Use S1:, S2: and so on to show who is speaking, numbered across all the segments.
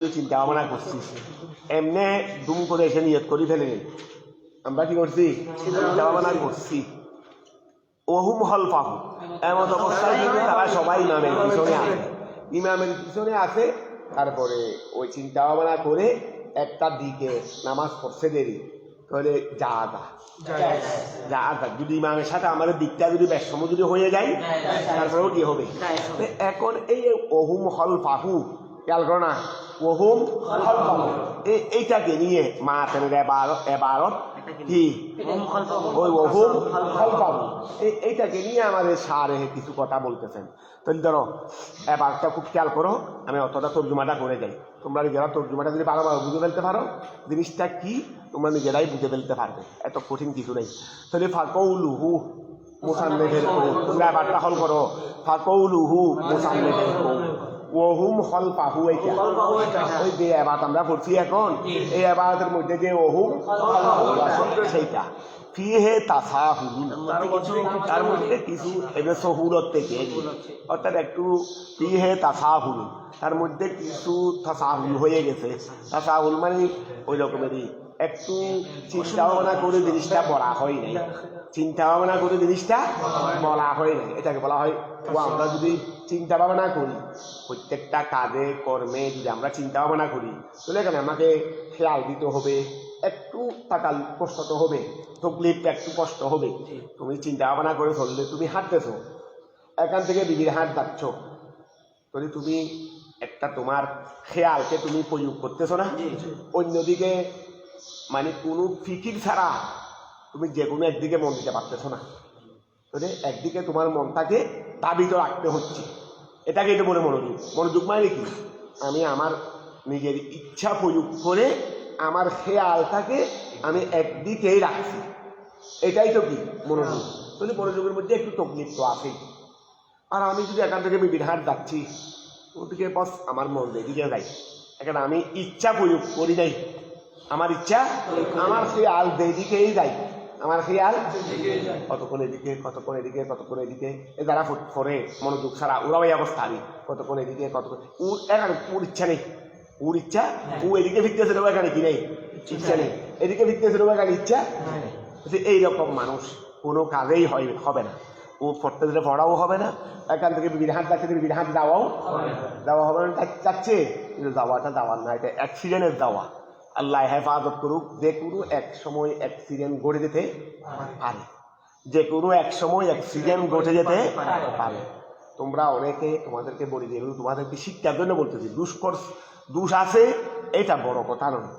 S1: চিন্তা ভাবনা করছি, এমনি দুম করে এসে নিয়ত করে ফেলে নেই। আমরা কি করছি? চিন্তা ভাবনা করছি। ওহুম হল পাহু, এমন অবস্থায় কিন্তু তারা সবাই ইমামের পিছনে আছে, ইমামের পিছনে আছে। তারপরে ওই চিন্তা ভাবনা করে একটা দিকে নামাজ পড়ছে দেরি, তাহলে যা যদি ইমামের সাথে আমাদের দিকটা যদি ব্যস্তম যদি হয়ে যায়, তারপরেও কি হবে? এখন এই ওহুম হল পাহু খেয়াল করো না, ওহুম হল পাহু এইটাকে নিয়ে মাতের এবারত কি ওই ওহুম হল পাহু এইটাকে নিয়ে আমাদের সারে কিছু কথা বলতেছেন। তাহলে ধরো এবারটা খুব খেয়াল করো, আমি অতটা তর্জুমাটা করে যাই, তোমরা নিজেরা তর্জুমাটা যদি ভালোভাবে বুঝে ফেলতে পারো জিনিসটা কি, তোমরা নিজেরাই বুঝে ফেলতে পারবে, এত কঠিন কিছু নেই। তাহলে ফাকৌলুহু মুসান্নেফের কৌল, তোমরা এবারটা হল করো, ফাকৌলুহু মুসান্নেফের কৌল ওহুম হল পাহু, এইটা ওই যে এবার আমরা পড়ছি এখন, এই এবারের মধ্যে যে ওহুম হল পাহু আছে সেইটা ফিহে তাসাহুল, তার মধ্যে কিছু এবার সহুলত থেকে, অর্থাৎ একটু ফিহে তাসাহুল, তার মধ্যে কিছু তাসাহুল হয়ে গেছে। তাসাহুল মানে ওই রকমেরই একটু চিন্তা ভাবনা করে জিনিসটা বলা হয় নাই, চিন্তা ভাবনা করে জিনিসটা বলা হয় নাই, এটাকে বলা হয়। ও আমরা যদি চিন্তা ভাবনা করি প্রত্যেকটা কাজে কর্মে, যদি আমরা চিন্তা ভাবনা করি তাহলে এখানে আমাকে খেয়াল দিতে হবে, একটু তাকাল কষ্ট তো হবে, তকলিফটা একটু কষ্ট হবে। তুমি চিন্তা ভাবনা করে চললে, তুমি হাঁটতেছো, এখান থেকে বিবির হাট যাচ্ছ, তাহলে তুমি একটা তোমার খেয়ালকে তুমি প্রয়োগ করতেছো না, অন্যদিকে মানে কোনো ফিকির ছাড়া তুমি যে কোনো একদিকে মন দিতে পারতেছো না, তাহলে একদিকে তোমার মনটাকে দাবিত রাখতে হচ্ছে, এটাকে এটা বলে মনোযোগ। মনোযোগ মানে কি? আমি আমার নিজের ইচ্ছা প্রয়োগ করে আমার খেয়ালটাকে আমি একদিকেই রাখছি, এটাই তো কি মনোযোগ। তাহলে মনোযোগের মধ্যে একটু তকলিফ তো আছেই। আর আমি যদি এখান থেকে বিবির হাট যাচ্ছি, ওদিকে বস আমার মন যেদিকে যাই, এখানে আমি ইচ্ছা প্রয়োগ করি নাই, আমার ইচ্ছা আমার খেয়াল যেদিকেই যাই, আমার খেয়াল কতক্ষণ এদিকে কতক্ষণ এদিকে কতক্ষণ এদিকে, এ যারা পড়ে মনোযোগ ছাড়া ওরাও এই অবস্থা, আমি কতক্ষণ এদিকে কতক্ষণ এখানে ওর ইচ্ছা নেই, ওর ইচ্ছা ও এদিকে ফিরতেছে দেবো, এখানে কি নেই ইচ্ছা নেই, এদিকে ফিরতেছে দেবো, এখানে ইচ্ছা। এইরকম মানুষ কোনো কাজেই হবে না, ও পড়তে দিলে পড়াও হবে না, এখান থেকে বিবির হাট যাচ্ছে, বিবির হাট যাওয়াও যাওয়া হবে না, যাচ্ছে কিন্তু যাওয়াটা যাওয়ার না, এটা অ্যাক্সিডেন্টের যাওয়া। আল্লাহ হেফাজত করুক, যে কোনো এক সময় অ্যাক্সিডেন্ট ঘটে যেতে পারে, যে কোনো এক সময় অ্যাক্সিডেন্ট ঘটে যেতে পারে। তোমরা অনেকে তোমাদেরকে বলি যে তোমাদেরকে শিক্ষার জন্য বলতেছি, দোষ আছে এটা বড় কথা নয়,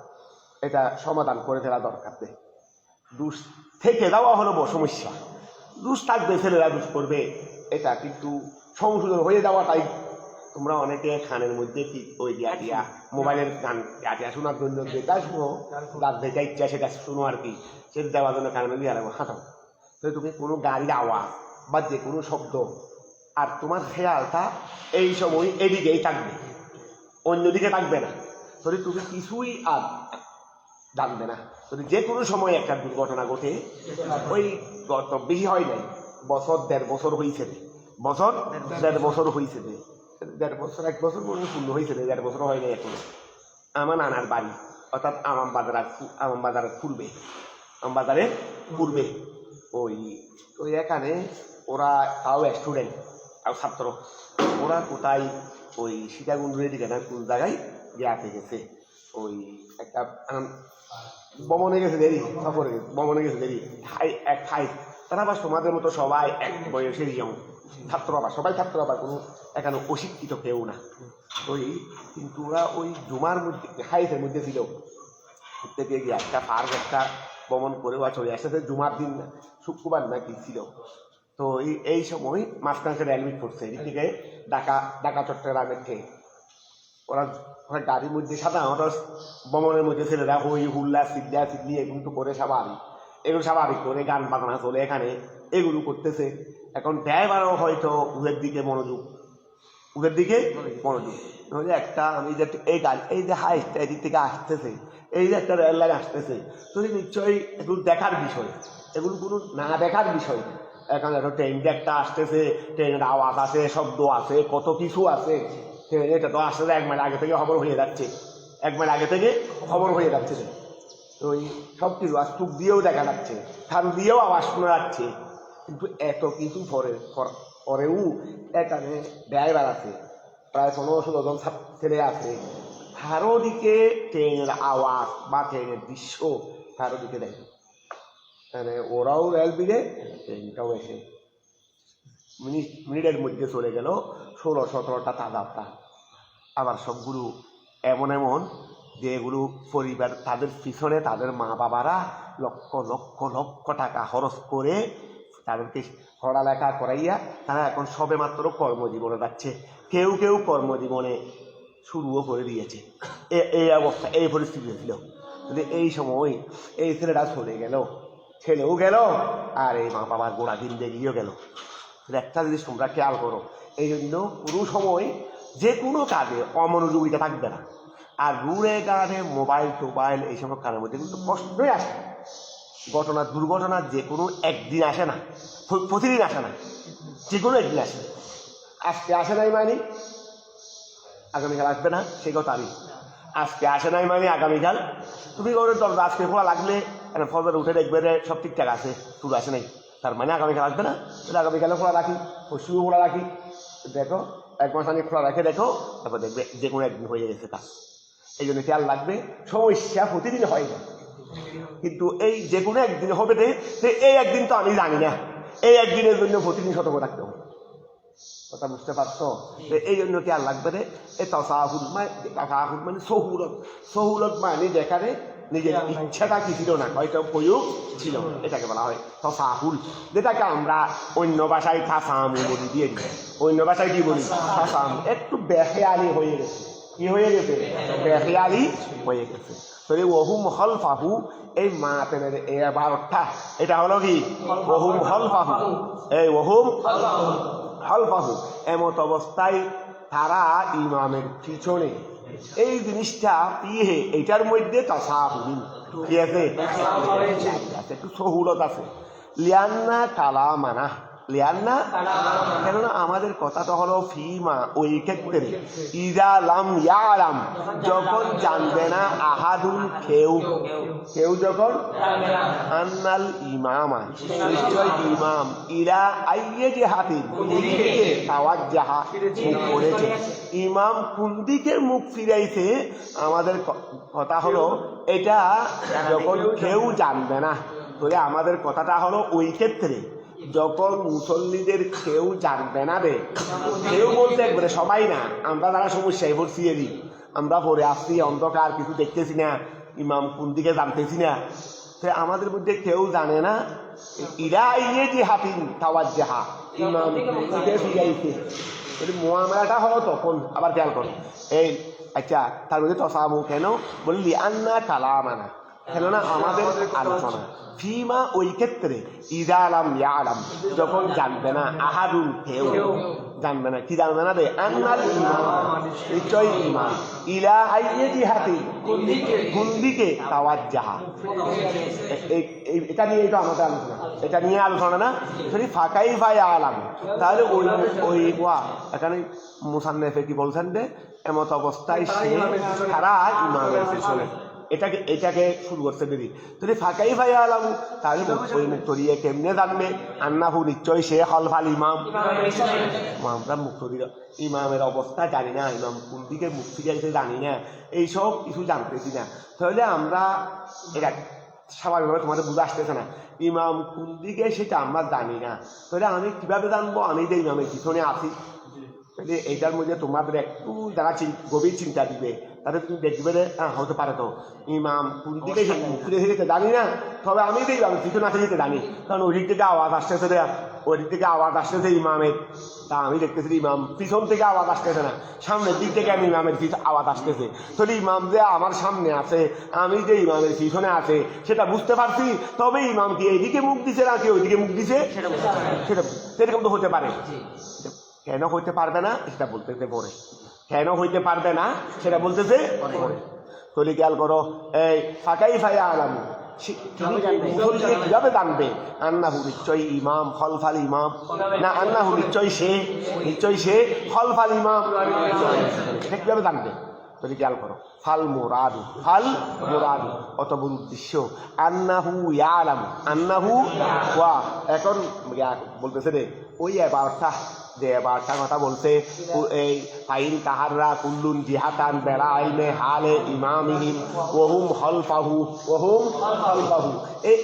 S1: এটা সমাধান করে ফেলা দরকার নেই। দোষ থেকে যাওয়া হলো সমস্যা, দোষ থাকবে, ছেলেরা দোষ করবে, এটা কিন্তু সংশোধন হয়ে যাওয়াটাই। তোমরা অনেকে খানের মধ্যে কি ওই দিয়া দিয়া মোবাইলের গান দিয়া শোনার জন্য যেটা শুনো, যার যেটা ইচ্ছা সেটা শুনো আর কি, সেটা দেওয়ার জন্য কানের মধ্যে হারাবো হাঁটাও। তাহলে তুমি কোনো গাড়ির আওয়াজ বা যে কোনো শব্দ, আর তোমার খেয়ালটা এই সময় এদিকেই থাকবে, অন্যদিকে থাকবে না, তাহলে তুমি কিছুই আর জানবে না। যদি যে কোনো সময় একটা দুর্ঘটনা ঘটে, ওই গত বেশি হয় নাই, বছর 1.5 বছর হয়েছে, বছর 1.5 বছর হয়েছে, 1.5 বছর 1 বছর মনে পূর্ণ হয়েছে, 1.5 বছর হয় নাই এখন। আমার নানার বাড়ি অর্থাৎ আমামবাজারের পূর্বে ওই এখানে ওরা তাও স্টুডেন্ট, তাও ছাত্র, ওরা কোথায় ওই সীতাকুণ্ডের দিকে না কোন জায়গায় গিয়াতে গেছে, ওই একটা বমনে গেছে দেরি, সফরে বমনে গেছে দেরি, খাই তারা আবার সমাজের মতো সবাই এক বয়সের ইয়ং ছাত্র, আবার সবাই ছাত্র, আবার কোনো এখানে অশিক্ষিত কেউ না। ওই কিন্তু ওরা ওই জুমার মধ্যে হাইসের মধ্যে ছিল, থেকে গিয়ে একটা পার্ক একটা ভ্রমণ করে ওরা চলে আসতেছে, জুমার দিন শুক্রবার নাকি ছিল। তো এই সময় মাঝখানকে অ্যাডমিট করছে, এদিক থেকে ঢাকা চট্টগ্রামের থেকে ওরা গাড়ির মধ্যে সাধারণত ভ্রমণের মধ্যে ছেলেরা হই হুল্লা সিদ্ধি এগুলো তো করে স্বাভাবিক, এগুলো স্বাভাবিক করে গান বাজনা চলে এখানে, এগুলো করতেছে। এখন ড্রাইভারও হয়তো উদের দিকে মনোযোগ, নইলে একটা আমি যে এই গাড়ি এই যে হাইস্ট এদিক থেকে আসতেছে, এই যে একটা রেল লাইন আসতেছে, তো নিশ্চয়ই এগুলো দেখার বিষয়, এগুলো কোনো না দেখার বিষয়। এখন একটা ট্রেন একটা আসতেছে, ট্রেনের আওয়াজ আছে, শব্দ আছে, কত কিছু আছে, এটা তো আসতে 1 মাইল আগে থেকে খবর হয়ে যাচ্ছে, 1 মাইল আগে থেকে খবর হয়ে যাচ্ছে। ওই সব কিছু আর চোখ দিয়েও দেখা যাচ্ছে, কান দিয়েও আওয়াজ শোনা যাচ্ছে। কিন্তু এত কিছু পরেও এখানে ড্রাইভার আছে, প্রায় 15-16 জন ছেলে আছে, তারও দিকে ট্রেনের আওয়াজ বা ট্রেনের দৃশ্য তারও দিকে দেখে। মানে ওরাও রেল বিড়ে, ট্রেনটাও এসে মিনিটের মধ্যে চলে গেল 16-17টা তাজাবটা। আবার সবগুলো এমন এমন যে এগুলো পরিবার, তাদের পিছনে তাদের মা বাবারা লক্ষ লক্ষ লক্ষ টাকা খরচ করে তাদেরকে পড়ালেখা করাইয়া তারা এখন সবে মাত্র কর্মজীবনে যাচ্ছে। কেউ কেউ কর্মজীবনে শুরুও করে দিয়েছে। এই অবস্থা, এই পরিস্থিতি ছিল। যদি এই সময় এই ছেলেটা চলে গেল, ছেলেও গেল, আর এই মা বাবার গোড়া জিন্দেগিও গেল। একটা জিনিস তোমরা খেয়াল করো, এই জন্য কোনো সময় যে কোনো কাজে অমনোযোগিতা থাকবে না। আর রুড়ে গানে মোবাইল টোবাইল এইসব কারণের মধ্যে কিন্তু কষ্টই আসে। ঘটনা দুর্ঘটনা যে কোনো একদিন আসে না, প্রতিদিন আসে না, যে কোনো একদিন আসে। আজকে আসে নাই মানে আগামীকাল আসবে না, সে কথা আমি। আজকে আসে নাই মানে আগামীকাল তুমি ওর দরজা আজকে খোলা লাগলে ফজর উঠে দেখবে সব ঠিকঠাক আছে, শুরু আসে নাই, তার মানে আগামীকাল আসবে না। তাহলে আগামীকালে খোলা রাখি, পরশুও খোলা রাখি, দেখো 1 মাস আগে খোলা রাখে দেখো, তারপর দেখবে যে কোনো একদিন হয়ে গেছে কাজ। এই জন্য খেয়াল রাখবে, সমস্যা প্রতিদিন হয় না, কিন্তু এই যে কোনো একদিন হবে। এই একদিন তো আমি জানি না, এই একদিনের জন্য প্রতিদিন সতর্ক থাকতে হবে। কথা বুঝতে পারছো? এই জন্য খেয়াল রাখবে রে, এই তাসাহুল মানে সহুলত। সহুলত মানে যেখানে নিজের ইচ্ছাটা কি ছিল না, হয়তো প্রয়োগ ছিল, এটাকে বলা হয় তাসাহুল, যেটাকে আমরা অন্য ভাষায় তাসামুল বলি দিয়ে দিই। অন্য ভাষায় কি বলি? তাসামুল। একটু বেখেয়ালি হয়ে গেছে। কি হয়ে গেছে? বেখেয়ালি হয়ে গেছে। তাহলে ওহুম খলফাহু, এই মাতেনের এই 12টা, এটা হলো কি? ওহুম খলফাহু। এই ওহুম খলফাহু, এমত অবস্থায় তারা ইমামের পিছনে। এই জিনিসটা পিহে, এটার মধ্যে তাসাহুল কি আছে? একটু সহুলত আছে। লিয়ান্না কালামানা, লিয়ান্না, কেননা আমাদের কথাটা হলো ফিমা, ওই ক্ষেত্রে ইজা লাম ইয়ালাম, যখন জানবে না আহাদুল কেউ, কেউ যখন আন্নাল ইমামা, নিশ্চয় ইমাম, ইলা আইয়ে যে হাতির দিকে তাওয়াজ্জাহা, মুখ করেছে, ইমাম কোন দিকে মুখ ফিরাইছে, আমাদের কথা হলো এটা যখন কেউ জানবে না। তাহলে আমাদের কথাটা হলো ওই ক্ষেত্রে যখন মুসল্লিদের কেউ জানবে না রে, কেউ বলতে একবারে সবাই না, আমরা যারা সমস্যায় পড়ছি, আমরা পড়ে আসছি, অন্ধকার, কিছু দেখতেছি না, ইমাম কোন দিকে জানতেছি না, আমাদের মধ্যে কেউ জানে না, ইরা ইয়ে যে হাতিন তাওয়াজ্জাহা, ইমাম দিকে ফিরাইছে, মুআমালাটা হলো তখন। আবার খেয়াল করো, এই আচ্ছা, তার মধ্যে তসামু কেন বললি? আন্না কালামানা, কেননা আমাদের আলোচনা ফিমা, ওই ক্ষেত্রে ইজা আলাম ইয়া আলাম, যখন জানবে না আহাদুন কেউ, জানবে না, কি জানবে না রে? আন্নাল ইমাম, নিশ্চয় ইমাম, ইলা আইয়ে জিহাতি, কোন দিকে তাওয়াজ্জাহা। এটা নিয়ে তো আমাদের আলোচনা, এটা নিয়ে আলোচনা না, সেটি ফাঁকাই ভাই আলাম। তাহলে ওই এখানে মুসান্নেফে কি বলছেন যে এমত অবস্থায় সে তারা ইমামের পিছনে, এটাকে শুরু করতে দেরি। যদি ফাঁকাই ভাই আলাম, তাহলে ওই মুক্ত দিয়ে কেমনে জানবে? আন্নাহু, নিশ্চয় সে খলফাল ইমাম, আমরা মুক্ত দিল ইমামের অবস্থা জানি না, ইমাম কোন দিকে মুখ ফিরে জানি না, এইসব কিছু জানতেছি না। তাহলে আমরা এটা স্বাভাবিকভাবে তোমাদের বুঝে আসতেছে না, ইমাম কোন দিকে সেটা আমরা জানি না। তাহলে আমি কিভাবে জানবো আমি যে ইমামের পিছনে আছি? এইটার মধ্যে তোমাদের একটু যারা গভীর চিন্তা দিবে, তাদের তুমি দেখবে যে হতে পারে তো ইমাম কোন দিকে ফিরে যেতে জানি না, তবে আমি যে ইমাম পিছনে আসে যেতে জানি, কারণ ওই দিক থেকে আওয়াজ আসতেছে, ওই দিক থেকে আওয়াজ আসতেছে ইমামের, তা আমি দেখতেছি ইমাম পিছন থেকে আওয়াজ আসতেছে না, সামনের দিক থেকে আমি ইমামের আওয়াজ আসতেছে। তাহলে ইমাম যে আমার সামনে আছে, আমি যে ইমামের পিছনে আছে সেটা বুঝতে পারছি, তবে ইমাম কি এইদিকে মুখ দিছে না কি ওইদিকে মুখ দিছে সেটা সেরকম তো হতে পারে। কেন হইতে পারবে না সেটা বলতেছে পরে, কেন হইতে পারবে না সেটা বলতেছে পরে। তাহলে খেয়াল করো, এই ফাঁকাই ফাইয়া আলাম, কিভাবে জানবে? আন্নাহু, নিশ্চয় ইমাম, খলফাল ইমাম, না আন্নাহু, নিশ্চয় সে খলফাল ইমাম, এটা কিভাবে জানবে? তুমি খেয়াল করো ফাল মুরাদু অতঃপর উদ্দেশ্য আন্নাহু ইয়ালামু আন্নাহু ওয়া এখন বলতেছে রে ওই এবারটা যে এবারটা কথা বলছে এই ফাইন তাহাররা কুল্লুন জিহাতান বেড়া আইনে হালে ইমামিহিম ওহুম হলফাহু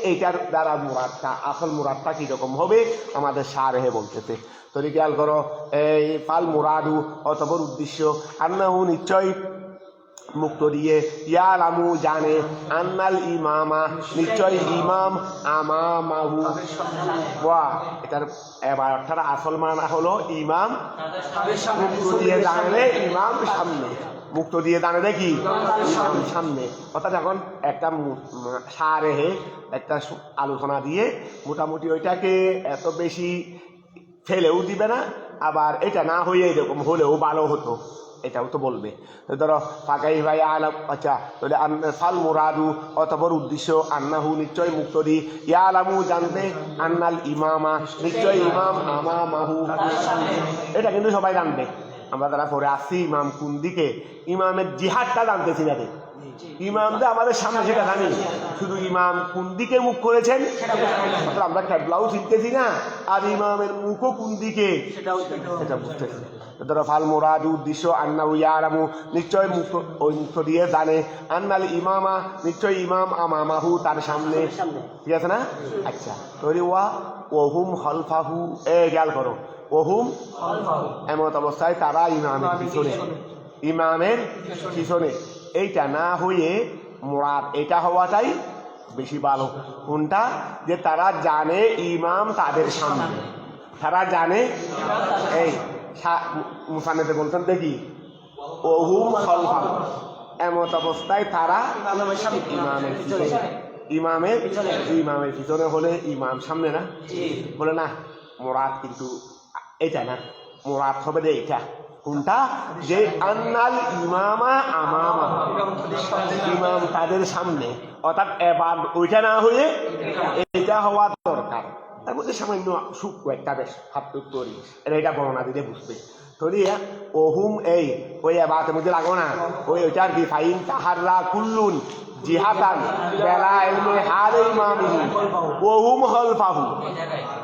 S1: এইটার দ্বারা মুরাদটা আসল মুরাদটা কিরকম হবে আমাদের শারহে বলতেছে। তুমি খেয়াল করো এই ফাল মুরাদু অতঃপর উদ্দেশ্য আন্নাহু নিশ্চয় মুক্ত দিয়ে ইয়ালামু জানে আন্নাল ইমামা নিশ্চয় ইমাম আমামাহু ওয়া এটার এবার অর্থাৎ আসল মানা হলো ইমাম মুক্ত দিয়ে জানলে ইমাম সামনে মুক্ত দিয়ে জানলে কি ইমাম সামনে অর্থাৎ এখন একটা শারেহে একটা আলোচনা দিয়ে মোটামুটি ওইটাকে এত বেশি ফেলেও দিবে না, আবার এটা না হয়ে এরকম হলেও ভালো হতো এটাও তো বলবে। ধরো ফাঁকাই ভাই আলাম আচ্ছা ফাল মুরাদু অতঃপর উদ্দেশ্য আন্নাহু নিশ্চয় মুক্তদি ইয়ালামু জানবে আন্নাল ইমামা নিশ্চয় ইমাম আমামাহু এটা কিন্তু সবাই জানবে। আমরা তারা পরে আসছি ইমাম কোন দিকে ইমামের জিহাদটা জানতেছি না রে ইমামটা আমাদের সামনে সেটা জানি, শুধু ইমাম কোন দিকে মুখ করেছেন আমরা ক্যাবলাও চিনতেছি না, আর ইমামের মুখও কোন দিকে সেটা বুঝতেছি। ধরো ফাল মুরাদু উদ্দেশ্য আন্নাহু ইয়ালামু নিশ্চয় মুক্ত দিয়ে জানে আন্নাল ইমামা নিশ্চয় ইমাম আমামাহু তার সামনে, ঠিক আছে না? আচ্ছা তৈরি ওহুম হলফাহু খেয়াল করো ওহুম এমত অবস্থায় তারা ইমামের পিছনে এইটা না হয়ে মুরাদ এটা হওয়াটাই বেশি ভালো। কোনটা? যে তারা জানে ইমাম তাদের সামনে, তারা জানে এই মুসান্নেতে বলছেন দেখি ওহুম হলফাহু এমত অবস্থায় তারা ইমামের পিছনে হলে ইমাম সামনে না বলে না মুরাদ কিন্তু এটা না, মুরাদ হবে যে এটা কোনটা? যে আন্নাল ইমামা আমামা ইমাম তাদের সামনে, অর্থাৎ এবার ওইটা না হয়ে এটা হওয়া দরকার। তার মধ্যে সামান্য সূক্ষ্ম একটা বেশ হাতুরি এটা বর্ণনা দিলে বুঝবে। ধরিয়া ওহুম ওই এবারের মধ্যে লাগো না ওইটার কি ফাইন তাহাররা কুল্লুন জিহাতান বেলা এলমে হালে ইমামিহি ওহুম হলফাহু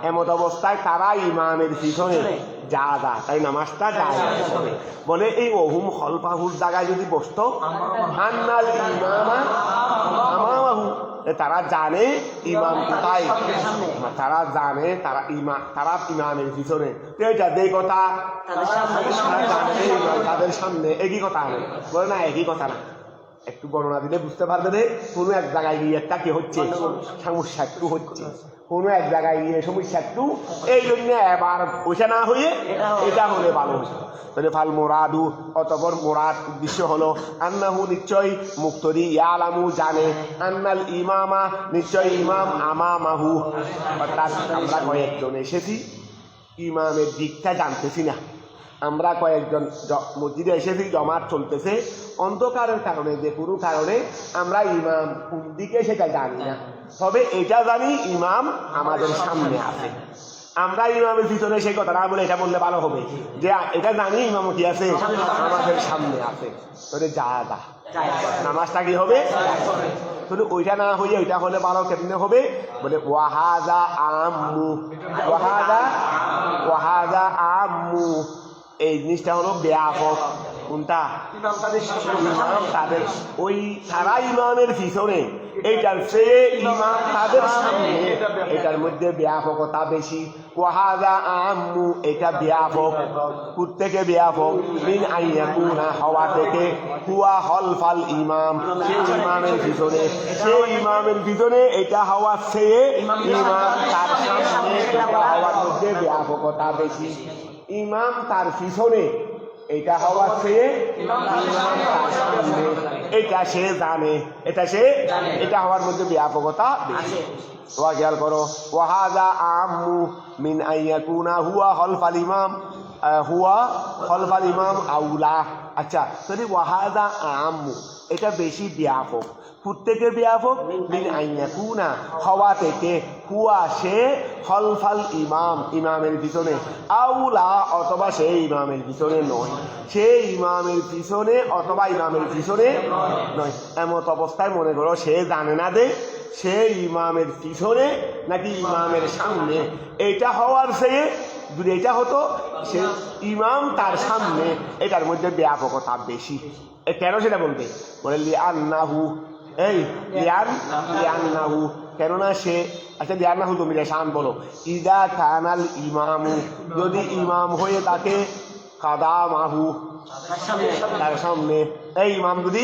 S1: এমত অবস্থায় তারা ইমামের পিছনে যা তাই নামাজটা যায় বলে এই ওহুম হলফাহুর জায়গায় যদি বসতো আন্নাল ইমামা আমামাহু তারা জানে ইমাম কোথায়, তারা জানে তারা ইমামের পিছনে এটা দেই কথা তাদের সামনে একই কথা বলে না, একই কথা না, একটু বর্ণনা দিলে বুঝতে পারবে যে কোনো এক জায়গায় গিয়ে একটা কি হচ্ছে সমস্যা একটু হচ্ছে, কোনো এক জায়গায় গিয়ে সমস্যা একটু এই জন্য এবার ওইটা না হয়ে এটা হলে ভালো হতো। তাহলে ফাল মুরাদু অতঃপর মুরাদ উদ্দেশ্য হলো আন্নাহু নিশ্চয় মুক্তদি ইয়ালামু জানে আন্নাল ইমামা নিশ্চয় ইমাম আমামাহু অর্থাৎ আমরা কয়েকজন এসেছি ইমামের দিকটা জানতেছি না, আমরা কয়েকজন মসজিদে এসেছি জমাত চলতেছে অন্ধকারের কারণে যে কোনো কারণে আমরা ইমাম কোন দিকে সেটা জানি না, তবে এটা জানি ইমাম আমাদের সামনে আছে। আমরা ইমামের ভিতরে সেই কথা না বলে এটা বললে ভালো হবে যে এটা জানি ইমাম কি আছে আমাদের সামনে আছে, তাহলে যা নামাজটা কি হবে তাহলে ওইটা না হয়ে ওইটা হলে ভালো কেমনে হবে বলে ওয়াহাদা আম্মু এই জিনিসটা হলো ব্যাপক। কোনটা? ইমাম তাদের ওই সারা ইমামের পিছনে এইটার চেয়ে ইমাম তাদের সামনে এটার মধ্যে ব্যাপকতা বেশি। ওয়াহাদা আম্মু এটা ব্যাপক, প্রত্যেকে ব্যাপক মিন আইয়াকুনা হওয়া থেকে হুয়া হলফাল ইমাম সেই ইমামের পিছনে এটা হওয়ার চেয়ে ইমাম তার সামনে হওয়ার মধ্যে ব্যাপকতা বেশি। ইমাম তার পিছনে এটা হওয়ার চেয়ে এটা সে জানে এটা হওয়ার মধ্যে ব্যাপকতা বেশি। খেয়াল করো ওয়াহাদা আম্মু মিন আইয়াকুনা হুয়া হলফাল ইমাম আউলা। আচ্ছা তাহলে ওয়াহাদা আম্মু এটা বেশি ব্যাপক। প্রত্যেকের ব্যাপক মিন আইয়াকুনা হওয়া থেকে, হুয়া সে, খলফাল ইমাম ইমামের পিছনে, আউলা অথবা সে ইমামের পিছনে নয়, সে ইমামের পিছনে অথবা ইমামের পিছনে নয়। এমত অবস্থায় মনে করো সে জানে না দে সে ইমামের পিছনে নাকি ইমামের সামনে। এটা হওয়ার সে যদি এটা হতো সে ইমাম তার সামনে, এটার মধ্যে ব্যাপকতা বেশি। কেন সেটা বলবে, বলে লিআন্নাহু, এই লিআন্নাহু কেননা সে, আচ্ছা লিআন্নাহু তুমি শান বলো, ইদা কানাল ইমামু যদি ইমাম হয়ে থাকে, কাদামাহু তার সামনে, এই ইমাম যদি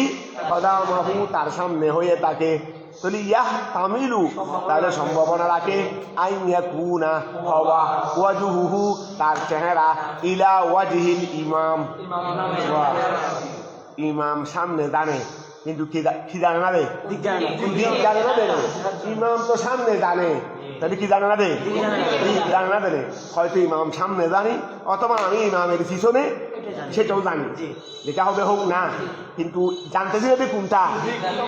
S1: কাদামাহু তার সামনে হয়ে থাকে, তাহলে ইয়াহ তামিলু তাহলে সম্ভাবনা রাখে, আইয়াকুনা হওয়া, ওয়াজহুহু তার চেহারা, ইলা ওয়াজহিল ইমাম ইমাম সামনে জানে কিন্তু কি জানে না রে, দিক জানে না দেবে। ইমাম তো সামনে জানে, তাহলে কি জানে না দে, জানে না দেবে। হয়তো ইমাম সামনে জানি অথবা আমি ইমামের পিছনে সেটাও জানি, যেটা হবে হোক না, কিন্তু জানতেছি হবে কোনটা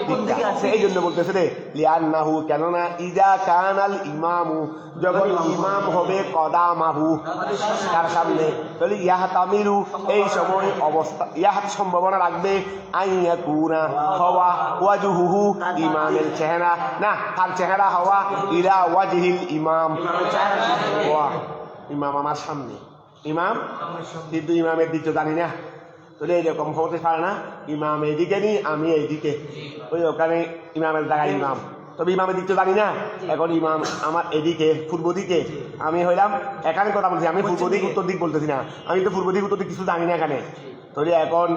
S1: দিকটা। এই জন্য বলতেছে রে লিআন্নাহু কেননা ইদা কানাল ইমামু যখন ইমাম হবে কদামাহু তার সামনে, তাহলে ইয়াহ তামিলু এই সময় অবস্থা ইয়াহ সম্ভাবনা রাখবে, আইয়াকুনা হওয়া, ওয়াজহুহু ইমামের চেহারা না তার চেহারা হওয়া, ইলা ওয়াজহিল ইমাম ইমাম আমার সামনে, ইমাম কিন্তু ইমামের দিক তো জানি না। তাহলে এইরকম হতে পারে না, ইমাম এইদিকে নি আমি এইদিকে, ওই ওখানে ইমামের জায়গায় ইমাম, তবে ইমামের দিক তো জানি না। এখন ইমাম আমার এদিকে পূর্ব দিকে, আমি হইলাম এখানে কথা বলছি, আমি পূর্ব দিক উত্তর দিক বলতেছি না, আমি তো পূর্ব দিক উত্তর দিক কিছু জানি না এখানে। তাহলে এখন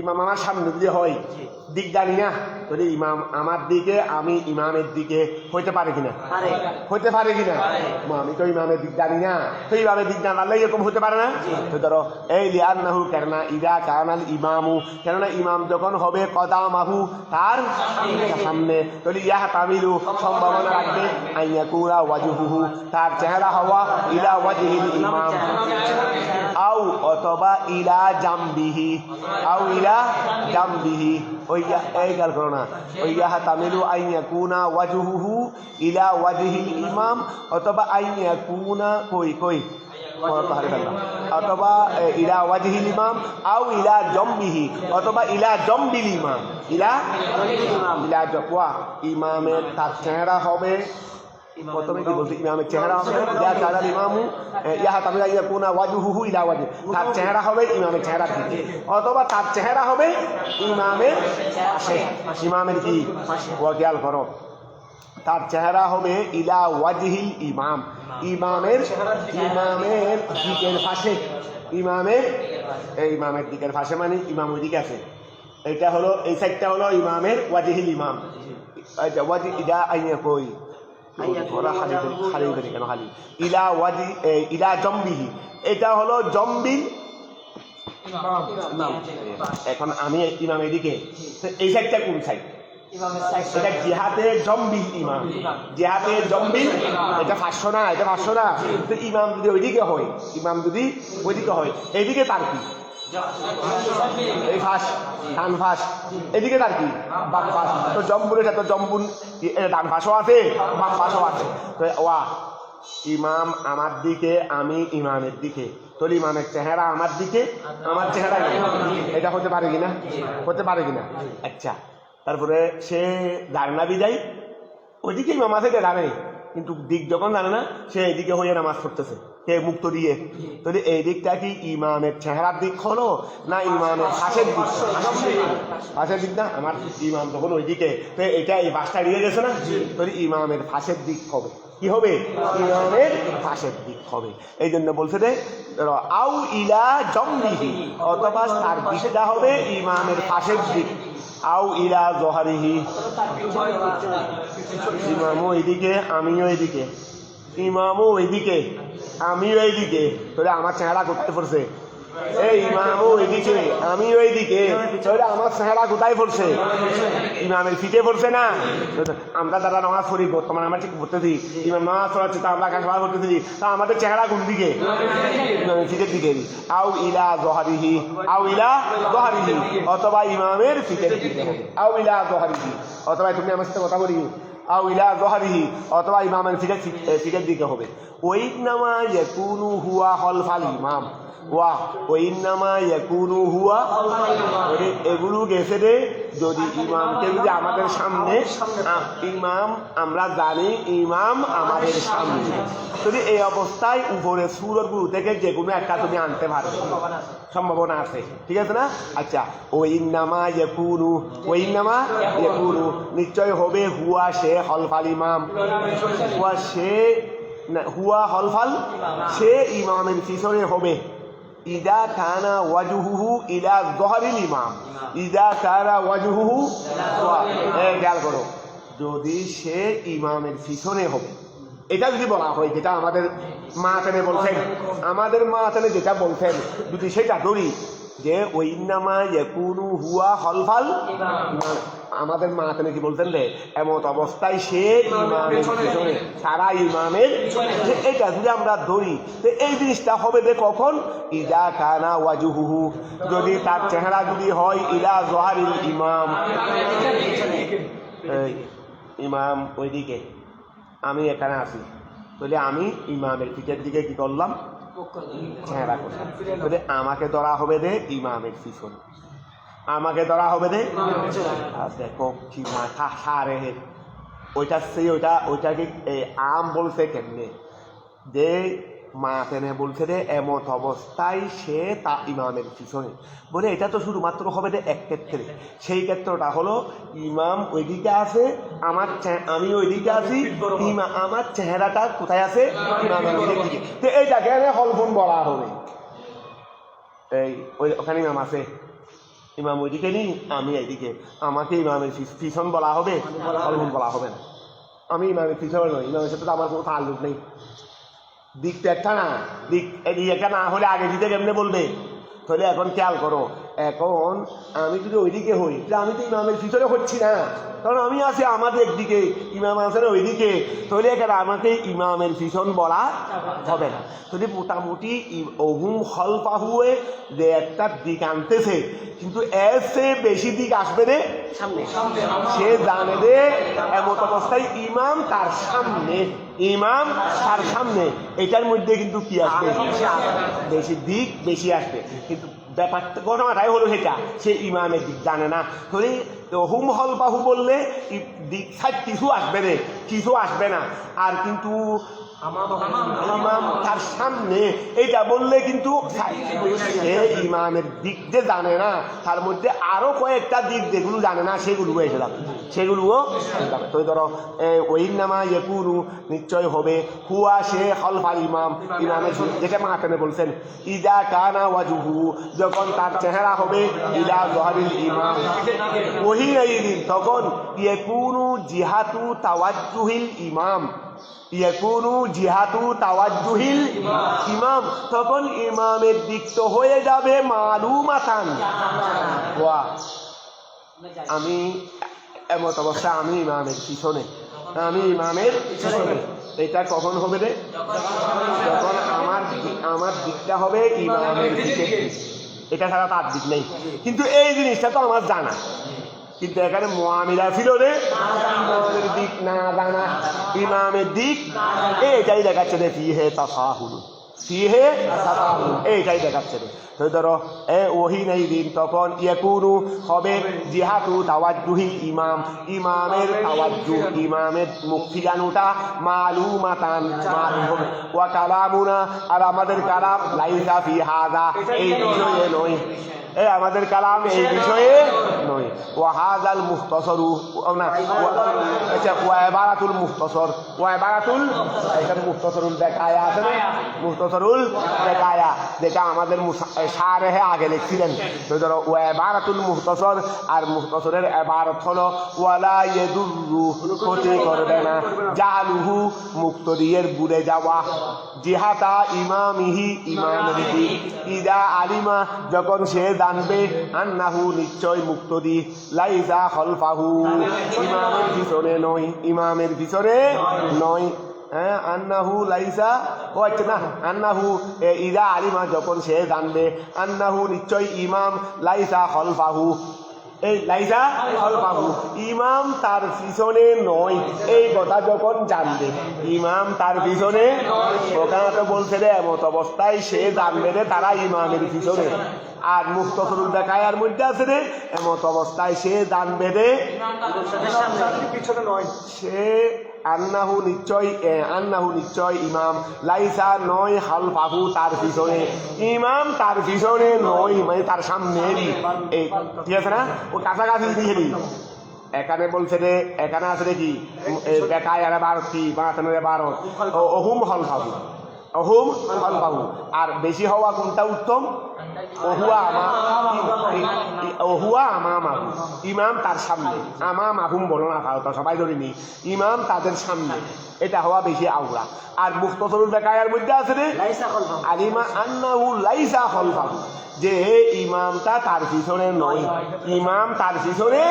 S1: ইমাম আমার সামনে যদি হয় দিক জানি না, তাহলে ইমাম আমার দিকে আমি ইমামের দিকে হইতে পারে কিনা, হইতে পারে কিনা, আমি তো ইমামের দিক জানি না, তো ইমামের দিক জানালে এরকম হতে পারে না। তো ধরো এই লিআন্নাহু কেননা ইদা কানাল ইমামু কেননা ইমাম যখন হবে কদামাহু তার সামনে, তাহলে ইয়াহ তামিলু সম্ভাবনা রাখবে, আইয়াকুনা ওয়াজহুহু তার চেহারা হওয়া, ইলা ওয়াজহিল ইমাম আও অথবা ইলা জামবিহি, আও ইলা জামবিহি, ওই এই গাল করো না, ওই ইয়াহ তামিলু আইয়াকুনা ওয়াজহুহু ইলা ওয়াজহিল ইমাম অথবা আইয়াকুনা কই কই অথবা ইলা ওয়াজহিল ইমাম আও ইলা জম্বিহি অথবা ইলা জম্বিল ইমাম, ইলা ইলা ওয়া ইমামের তার চেহারা হবে, প্রথমে কি বলছি ইমামের চেহারা হবে, ইয়া কালাল ইমামু ইয়াহ তামিলু আইয়াকুনা ওয়াজহুহু ইলা ওয়াজহি তার চেহারা হবে ইমামের চেহারার দিকে, অথবা তার চেহারা হবে ইমামের পাশে, ইমামের কি ওয়াকিয়াল করো, তার চেহারা হবে ইলা ওয়াজহিল ইমাম ইমামের ইমামের দিকের পাশে, ইমামের এই ইমামের দিকের পাশে মানে ইমাম ওই দিকে আছে, এটা হলো এই সাইডটা হলো ইমামের ওয়াজহিল ইমাম, এটা ওয়াজি ইদা আইয়া কই কেন খালি ইলা ওয়াজি ইলা জম্বিহি এটা হলো জম্বিল। এখন আমি ইমাম এদিকে, এই সাইডটা কোন সাইড, এটা জিহাতে জম্বিল ইমাম, জিহাতে জম্বিল, এটা 500 না, এটা 500 না। তো ইমাম যদি ওইদিকে হয়, ইমাম যদি ওইদিকে হয়, এইদিকে তার কি এই ফাঁস ডান ফাঁস, এদিকে তার কি বাম ফাঁস, তো জম্বুল এটা তো জম্বুল ডান ফাঁসও আছে বাম ফাঁসও আছে। তো ওয়া ইমাম আমার দিকে আমি ইমামের দিকে, তাহলে ইমামের চেহারা আমার দিকে আমার চেহারা এটা হতে পারে কিনা, হতে পারে কিনা। আচ্ছা তারপরে সে জানে না বিদায় ওইদিকে ইমাম আছে জানে, কিন্তু দিক যখন জানে না সে এইদিকে হয়ে নামাজ পড়তেছে, কে মুক্ত দিয়ে, তাহলে এই দিকটা কি ইমামের চেহারার দিক হলো না ইমামের ফাঁসের দিক, ফাঁসের দিক না, আমার ইমাম যখন ওইদিকে, তো এটা এই বাসটা এড়িয়ে গেছে না, তাহলে ইমামের ফাঁসের দিক হবে, কি হবে ইমামের ফাঁসের দিক হবে। এই জন্য বলছে যে আউ ইলা জম্বিহি অথবা তার দিকটা হবে ইমামের ফাঁসের দিক, আউ ইলা জহারিহি ইমামও এইদিকে আমিও এইদিকে, ইমামও এইদিকে আমিও এইদিকে, তাহলে আমার চেহারা করতে পড়ছে এই ইমাম ওইদিকে আমি ওইদিকে, আমার চেহারা কোথায় পড়ছে? ইমামের ফিটে পড়ছে না। আমরা যারা নামাজ পড়ি বর্তমানে আমরা ঠিক পড়তেছি, ইমাম নামাজ পড়াচ্ছে তা আমরা কাজ করতেছি, তা আমাদের চেহারা কোন দিকে? ইমামের ফিটের দিকে। আউ ইলা জহারিহি, আউ ইলা জহারিহি, অথবা ইমামের ফিটের দিকে। আউ ইলা জহারিহি, অথবা তুমি আমার সাথে কথা বলি, আউ ইলা জহারিহি, অথবা ইমামের ফিটের দিকে হবে। ওয়াইন্নামা ইয়াকুনু হুয়া খলফাল ইমাম, ওয়া ওয়াইন্নামা ইয়াকুনু হুয়া, এগুলো গেছে রে যদি ইমামকে যদি আমাদের সামনে, ইমাম আমরা জানি ইমাম আমাদের সামনে, যদি এই অবস্থায় উপরে সূরাগুলো থেকে যে কোনো একটা তুমি আনতে পারবে, সম্ভাবনা আছে, ঠিক আছে না? আচ্ছা, ওয়াইন্নামা ইয়াকুনু, ওয়াইন্নামা ইয়াকুনু নিশ্চয় হবে হুয়া সে খলফাল ইমাম, হুয়া সে হুয়া খলফাল সে ইমামের পিছনে হবে। ইদা কানা ওয়াজহুহু ইলা যহরিল ইমাম, ইদা কানা ওয়াজহুহু, খেয়াল করো, যদি সে ইমামের পিছনে হবে, এটা যদি বলা হয় যেটা আমাদের মাতানে বলছেন, আমাদের মাতানে যেটা বলছেন যদি সেটা ধরি যে ওয়াইন্নামা ইয়াকুনু হুয়া খলফাল, আমাদের মাতানে কি বলতেন রে, এমত অবস্থায় সে ইমামের পিছনে, সারা ইমামের, এটা যদি আমরা ধরি তো এই জিনিসটা হবে যে কখন? ইদা কানা ওয়াজহুহু, যদি তার চেহারা যদি হয় ইলা যহরিল ইমাম, ইমাম ওইদিকে আমি এখানে আছি, তাহলে আমি ইমামের পিঠের দিকে কি করলাম? চেহারা করলাম। তাহলে আমাকে ধরা হবে রে ইমামের পিছনে, আমাকে ধরা হবে রে। আর দেখো কি মাথা সারে, ওইটা সেই ওইটাকে আম বলছে কেমনে, যে মাতেনে বলছে রে এমত অবস্থায় সে তা ইমামের পিছনে, বলে এটা তো শুধুমাত্র হবে রে এক ক্ষেত্রে, সেই ক্ষেত্রটা হলো ইমাম ওইদিকে আছে, আমি ওইদিকে আছি, আমার চেহারাটা কোথায় আছে? ইমামের দিকে। তো এইটাকে হলফুন বলা হবে। এই ওখানে ইমাম আছে, ইমাম ওইদিকে নি, আমি এইদিকে, আমাকে ইমামের পিছন বলা হবে, হলফুন বলা হবে না। আমি ইমামের পিছনে নই, ইমামের সাথে তো আমার কোনো তাল্লুক নেই। দিকটা একটা না, দিক একটা না হলে আগে দিতে কেমনে বলবে? তাহলে এখন খেয়াল করো, এখন আমি যদি ওইদিকে হই, আমি তো ইমামের পিছনে হচ্ছি না, কারণ আমি আছি আমাদের একদিকে, ইমাম আছে না ওইদিকে, তাহলে এখানে আমাকে ইমামের পিছন বলা হবে না। তাহলে মোটামুটি ওহুম খলফাহুয়ে যে একটা দিক আনতেছে, কিন্তু এর চেয়ে বেশি দিক আসবে রে সামনে, সে জানে রে এমত অবস্থায় ইমাম তার সামনে, ইমাম তার সামনে, এটার মধ্যে কিন্তু কি আসবে? বেশি দিক বেশি আসবে, কিন্তু ব্যাপারটা ঘটনাটাই হলো সেটা, সে ইমামের দিক জানে না। তাহলে হুম হল বাহু বললে দিক সাইড কিছু আসবে রে, কিছু আসবে না। আর কিন্তু ইমাম তার সামনে এটা বললে কিন্তু সে ইমামের দিক যে জানে না, তার মধ্যে আরো কয়েকটা দিক যেগুলো জানে না সেগুলো এসে যাবে, সেগুলোও তো ধরো ওয়াইন্নামা ইয়াকুনু নিশ্চয় হবে হুয়া সে খলফাল ইমাম, ইমামের যেটা মাতানে বলছেন, ইদা কানা ওয়াজহু যখন তার চেহারা হবে ইলা যহরিল ইমাম, ওহি আইদিন তখন ইয়াকুনু জিহাতু তাওয়াজ্জুহিল ইমাম, ইয়াকুনু জিহাতু তাওয়াজ্জুহিল ইমাম, তখন ইমামের দিক তো হয়ে যাবে মালুমাতান। ওয়া আমি এমত অবস্থা আমি ইমামের পিছনে, আমি ইমামের পিছনে, এটা কখন হবে রে? যখন আমার দিকটা হবে ইমামের দিকে, এটা ছাড়া তার দিক নেই। কিন্তু এই জিনিসটা তো আমার জানা, কিন্তু এখানে মুআমিলা ছিল রে ইমামের দিক না জানা, ইমামের দিক এইটাই দেখাচ্ছে রে ফিহে তাসাহুল, ফিহে তাসাহুল এইটাই দেখাচ্ছে রে। তো ধরো ওহি নেই দিন তখন ইয়াকুনু হবে জিহাতু তাওয়াজ্জুহিল ইমাম, ইমামের তাওয়াজ্জুহ, ইমামের মুখ ফিরানোটা মালুমাতান মালুম হবে। ওয়া কালামুনা আর আমাদের কালাম লাইসা ফি হাযা এই বিষয়ে নয়, আমাদের কালাম এই বিষয়ে নয়। ওয়াহাজাল মুখতাসরু না, আচ্ছা ওয়াইবারাতুল মুখতাসর, ওয়াইবারাতুল এখানে মুখতাসরুল বেকায়া আছে না, মুখতাসরুল বেকায়া যেটা আমাদের শারেহে আগে লিখছিলেন। তো ধরো ও ইবারাতুল মুখতাসর, আর মুখতাসরের ইবারত হলো ওয়ালা ইয়াদুররু, ক্ষতি করবে না, জালুহু মুক্তদিয়ের বুড়ে যাওয়া, জিহাতা ইমামিহি, ইমামের দিক, ইদা আলিমা যখন সে জানবে, আন্নাহু নিশ্চয় মুক্তদি, লাইসা খলফাহু ইমামের পিছনে নয়, ইমামের পিছনে নয়। হ্যাঁ, আন্নাহু লাইসা, ও আচ্ছা না, আন্নাহু ইদা আলিমা যখন সে জানবে, আন্নাহু নিশ্চয় ইমাম, লাইসা খলফাহু, এই লাইসা খলফাহু ইমাম তার পিছনে নয়, এই কথা যখন জানবে, ইমাম তার পিছনে, ওখানে তো বলছে রে এমত অবস্থায় সে জানবে রে তারা ইমামের পিছনে, আর মুখতাসরুল বেকায়ার মধ্যে আছে রে এমত অবস্থায় সে জানবে রে পিছনে নয়, সে আন্নাহু নিশ্চয় ইমাম, লাইসা নয়, খালফাহু তার পিছনে, ইমাম তার পিছনে নয়, মানে তার সামনে, এই ঠিক আছে না, ও কাছাকাছি দিয়ে এখানে বলছে রে, এখানে আছে রে কি বেকায়ার ভারত, কি বানাতানের ভারত, অহুম খলফাহু, অহুম খলফাহু, আর বেশি হওয়া কোনটা উত্তম, ওহুয়া আমামাহু, ইমাম তার সামনে, আমামাহুম বলো না ভারত সবাই ধরিনি, ইমাম তাদের সামনে, এটা হওয়া বেশি আউলা। আর মুখতাসরুল বেকায়ার মধ্যে আছে রে আলিমা আন্নাহু লাইসা খলফাহু, যে ইমামটা তার পিছনে নয়, ইমাম তার পিছনে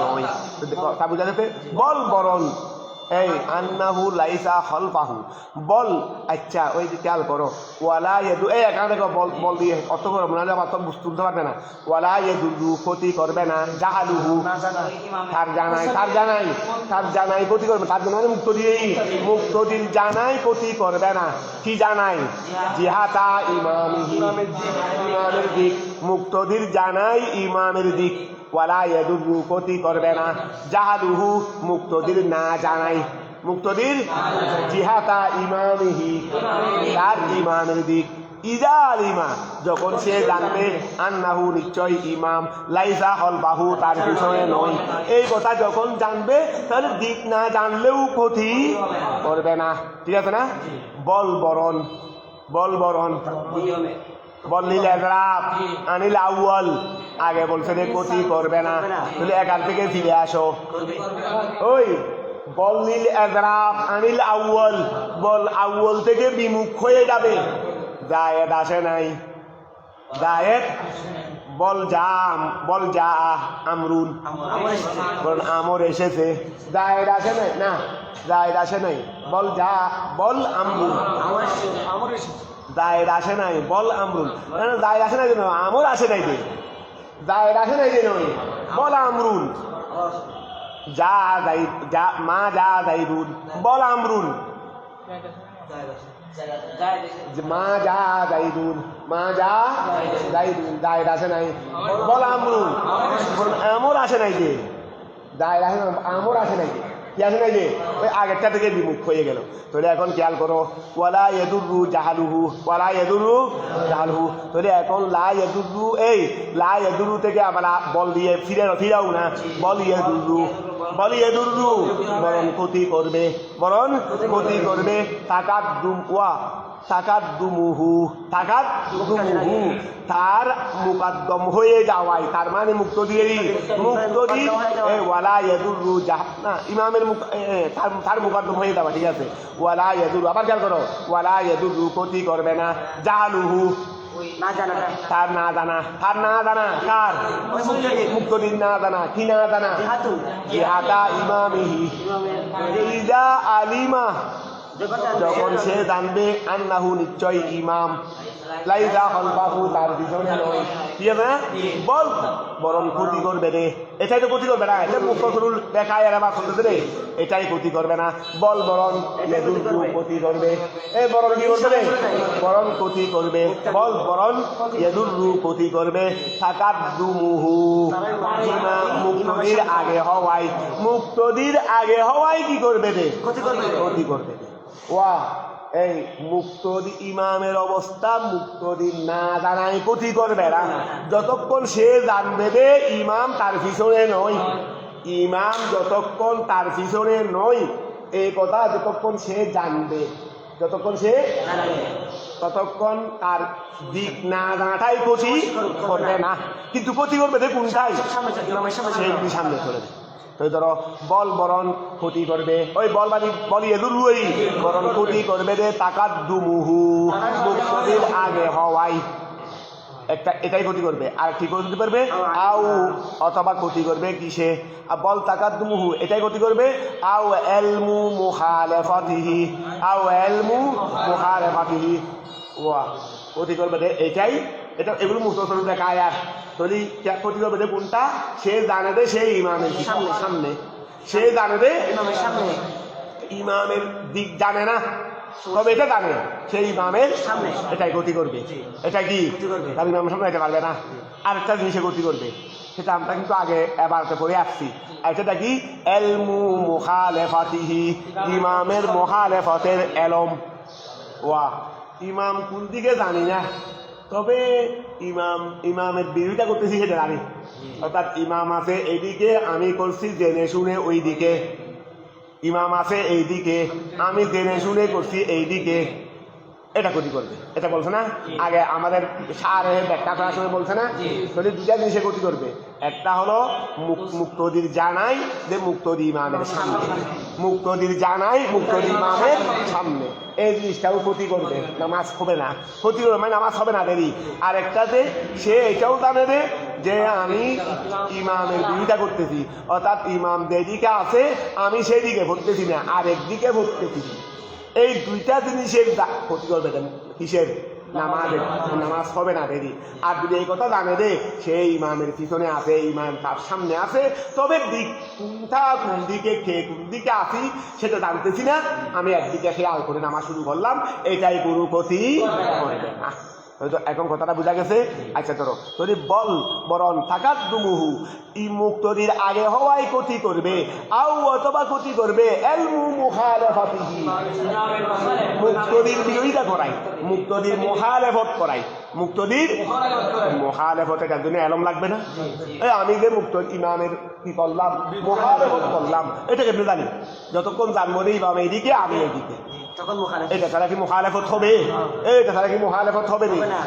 S1: নয়, তা বুঝা যাচ্ছে। বল বরণ এই আন্নাহু লাইসা খলফাহু, বল আচ্ছা ওই যে খেয়াল করো, ওয়ালা ইয়াদু, এই এখানে দেখো বল, বল দিয়ে অত করো মনে হয় অত বুঝতে পারবে না, ওয়ালা ইয়াদু ক্ষতি করবে না, জাহালুহু তার জানাই, তার জানাই, তার জানাই ক্ষতি করবে, তার জানাই মুক্ত দিয়েই, মুক্তদিন জানাই ক্ষতি করবে না, কি জানাই, জিহাতা ইমামিহি, ইমামের দিক, মুক্তদির জানাই ইমামের দিক, ওয়ালা ইয়াদুরু ক্ষতি করবে না, জাহালুহু মুক্তদির না জানাই, মুক্তদির জিহাতা ইমামিহি তার ইমামের দিক, ইদা আলিমা যখন সে জানবে, আন্নাহু নিশ্চয় ইমাম, লাইসা খলফাহু তার পিছনে নয়, এই কথা যখন জানবে তাহলে দিক না জানলেও ক্ষতি করবে না, ঠিক আছে না। বল বরণ, বল বরণ, বললিল এজরাব আনিল আউয়াল, আগে বলছে রে ক্ষতি করবে না, তাহলে এখান থেকে ফিরে আসো, ওই বললিল এজরাব আনিল আউয়াল, বল আউয়াল থেকে বিমুখ হয়ে যাবে, জায়েদ আসে নাই, জায়েদ, বল জাম, বল যা আমরুন, বল আমর এসেছে, জায়েদ আসে নাই, না জায়েদ আসে নাই, বল যা, বল আমরুন, জায়েদ আসে নাই, বল আমরুন, জায়েদ আসে নাই যেন, আমর আসে নাই যে, জায়েদ আসে নাই যেন, বল আমরুন, যা যাই, যা মা যা যাইদুন, বল আমরুন, মা যা যাইদুন, মা যা যাইদুন, জায়েদ আসে নাই, বল আমরুন, আমর আসে নাই যে, জায়েদ আসে নাই, আমর আসে নাই যে, কি আসে নাই যে, ওই আগেরটা থেকে বিমুখ হয়ে গেল। তাহলে এখন খেয়াল করো, ওয়ালা ইয়াদুররু জাহালুহু, ওয়ালা ইয়াদুররু জাহালুহু, তাহলে এখন লা ইয়াদুররু, এই লা ইয়াদুররু থেকে আবার বল দিয়ে ফিরাও না, বল ইয়াদুররু, বল ইয়াদুররু বরং ক্ষতি করবে, বরং ক্ষতি করবে, তাকাদ্দুম ওয়া তাকাদ্দুমুহু, তাকাদ্দুমুহু তার মুকাদ্দম হয়ে যাওয়াই, তার মানে মুক্তদিয়েরই, মুক্তদি ওয়ালা ইয়াদুররু না, ইমামের তার মুকাদ্দম হয়ে যাওয়া, ঠিক আছে, ওয়ালা ইয়াদুররু, আবার খেয়াল করো, ওয়ালা ইয়াদুররু ক্ষতি করবে না, জাহালুহু তার না জানা, তার না জানা, কার মুক্তদিন না জানা, কি না জানা, জিহাতা ইমামিহি, ইদা আলিমা যখন সে জানবে, আন্নাহু নিশ্চয় ইমাম, লাইসা খলফাহু তার পিছনে নয়, ঠিক আছে না, বল বরং ক্ষতি করবে রে, এটাই তো ক্ষতি করবে না, এটা মুখতাসরুল বেকায়ার বা চলতেছে রে, এটাই ক্ষতি করবে না, বল বরং ইয়াদুররু ক্ষতি করবে, এই বরং কি করবে রে, বরং ক্ষতি করবে, বল বরং ইয়াদুররু ক্ষতি করবে, তাকাদ্দুমুহু ইমাম মুক্তদির আগে হওয়াই, মুক্তদির আগে হওয়াই কি করবে রে, ক্ষতি করবে, ক্ষতি করবে। ওয়া এই মুক্তদি ইমামের অবস্থা, মুক্তদি না জানাই ক্ষতি করবে না, যতক্ষণ সে জানবে যে ইমাম তার পিছনে নয়, ইমাম যতক্ষণ তার পিছনে নয়, এই কথা যতক্ষণ সে জানবে, যতক্ষণ সে ততক্ষণ তার দিক না জানাটাই ক্ষতি করবে না, কিন্তু ক্ষতি করবে কোনটাই সেই সামনে চলে যায়। তো ধরো বল বরণ ক্ষতি করবে, ওই বল বলি এদুলুই বরণ ক্ষতি করবে রে তাকাদ্দুমুহু মুক্তির আগে হওয়াই, একটা এটাই ক্ষতি করবে। আর কি করতে পারবে আউ অথবা ক্ষতি করবে কিসে বল তাকাদ্দুমুহু এটাই ক্ষতি করবে আউ এলমু মুখালেফাতিহি আউ এলমু মুখালেফাতিহি ওয়া ক্ষতি করবে রে এটাই, এটা এগুলো মুখস্থ দেখা আয়াত তৈরি ক্ষতি করবে রে কোনটা সে জানে রে সেই ইমামের সামনে সে জানে রে ইমামের দিক জানে না, তবে এটা জানে সেই ইমামের সামনে এটাই ক্ষতি করবে। এটা কি তার ইমামের সামনে এটা পারবে না। আরেকটা জিনিসে ক্ষতি করবে, সেটা আমরা কিন্তু আগে এবারতে পড়ে আসছি। এটা কি এলমু মুখালেফাতিহি ইমামের মুখালেফতের এলম। ওয়া ইমাম কোন দিকে জানি না, তবে ইমামের বিরোধিতা করতেছি সেটা জানি। অর্থাৎ ইমাম আছে এইদিকে, আমি করছি জেনে শুনে ওই দিকে, ইমাম আছে এইদিকে, আমি জেনে শুনে করছি এইদিকে, এটা ক্ষতি করবে। এটা বলছে না আগে আমাদের সারে ব্যাখ্যা করার সময় বলছে না, তাহলে দুটা জিনিসে ক্ষতি করবে। একটা হলো মুক্তদির জানাই যে মুক্তদি ইমামের সামনে, মুক্তদির জানাই মুক্তদি ইমামের সামনে, এই জিনিসটাও ক্ষতি করবে, নামাজ হবে না, ক্ষতি করবে মানে নামাজ হবে না দেরি। আর একটাতে সে এটাও জানে রে যে আমি ইমামের বিরোধিতা করতেছি, অর্থাৎ ইমাম যেদিকে আছে আমি সেই দিকে ভরতেছি না, আর একদিকে ভরতেছি। এই দুইটা জিনিসের ক্ষতি করবে কিসের নামাজের, নামাজ হবে না দেরি। আর যদি এই কথা জানে রে সেই ইমামের পিছনে আছে, ইমাম তার সামনে আছে, তবে দিক কোনটা কোন দিকে খেয়ে কোন দিকে আসি সেটা জানতেছি না, আমি একদিকে খেয়াল করে নামাজ শুরু করলাম, এটাই কোনো ক্ষতি করবে না। এখন কথাটা বোঝা গেছে। আচ্ছা ধরো যদি বল বরণ তাকাদ্দুমুহু ই মুক্তদির আগে হওয়াই ক্ষতি করবে, আউ অথবা ক্ষতি করবে এলমু মুখালেফাতিহি মুক্তদির বিরোধিতা করাই, মুক্তদির মুখালেফত করাই, মুক্তদির মুখালেফতের জন্য এলম লাগবে না। আমি যে মুক্ত ইমামের কি করলাম মুখালেফত করলাম, এটা কেমনি জানি, যতক্ষণ জানবো রে ইমাম এইদিকে আমি এইদিকে, এটা ছাড়া কি মুখালেফত হবে? এটা ছাড়া কি মুখালেফত হবে না?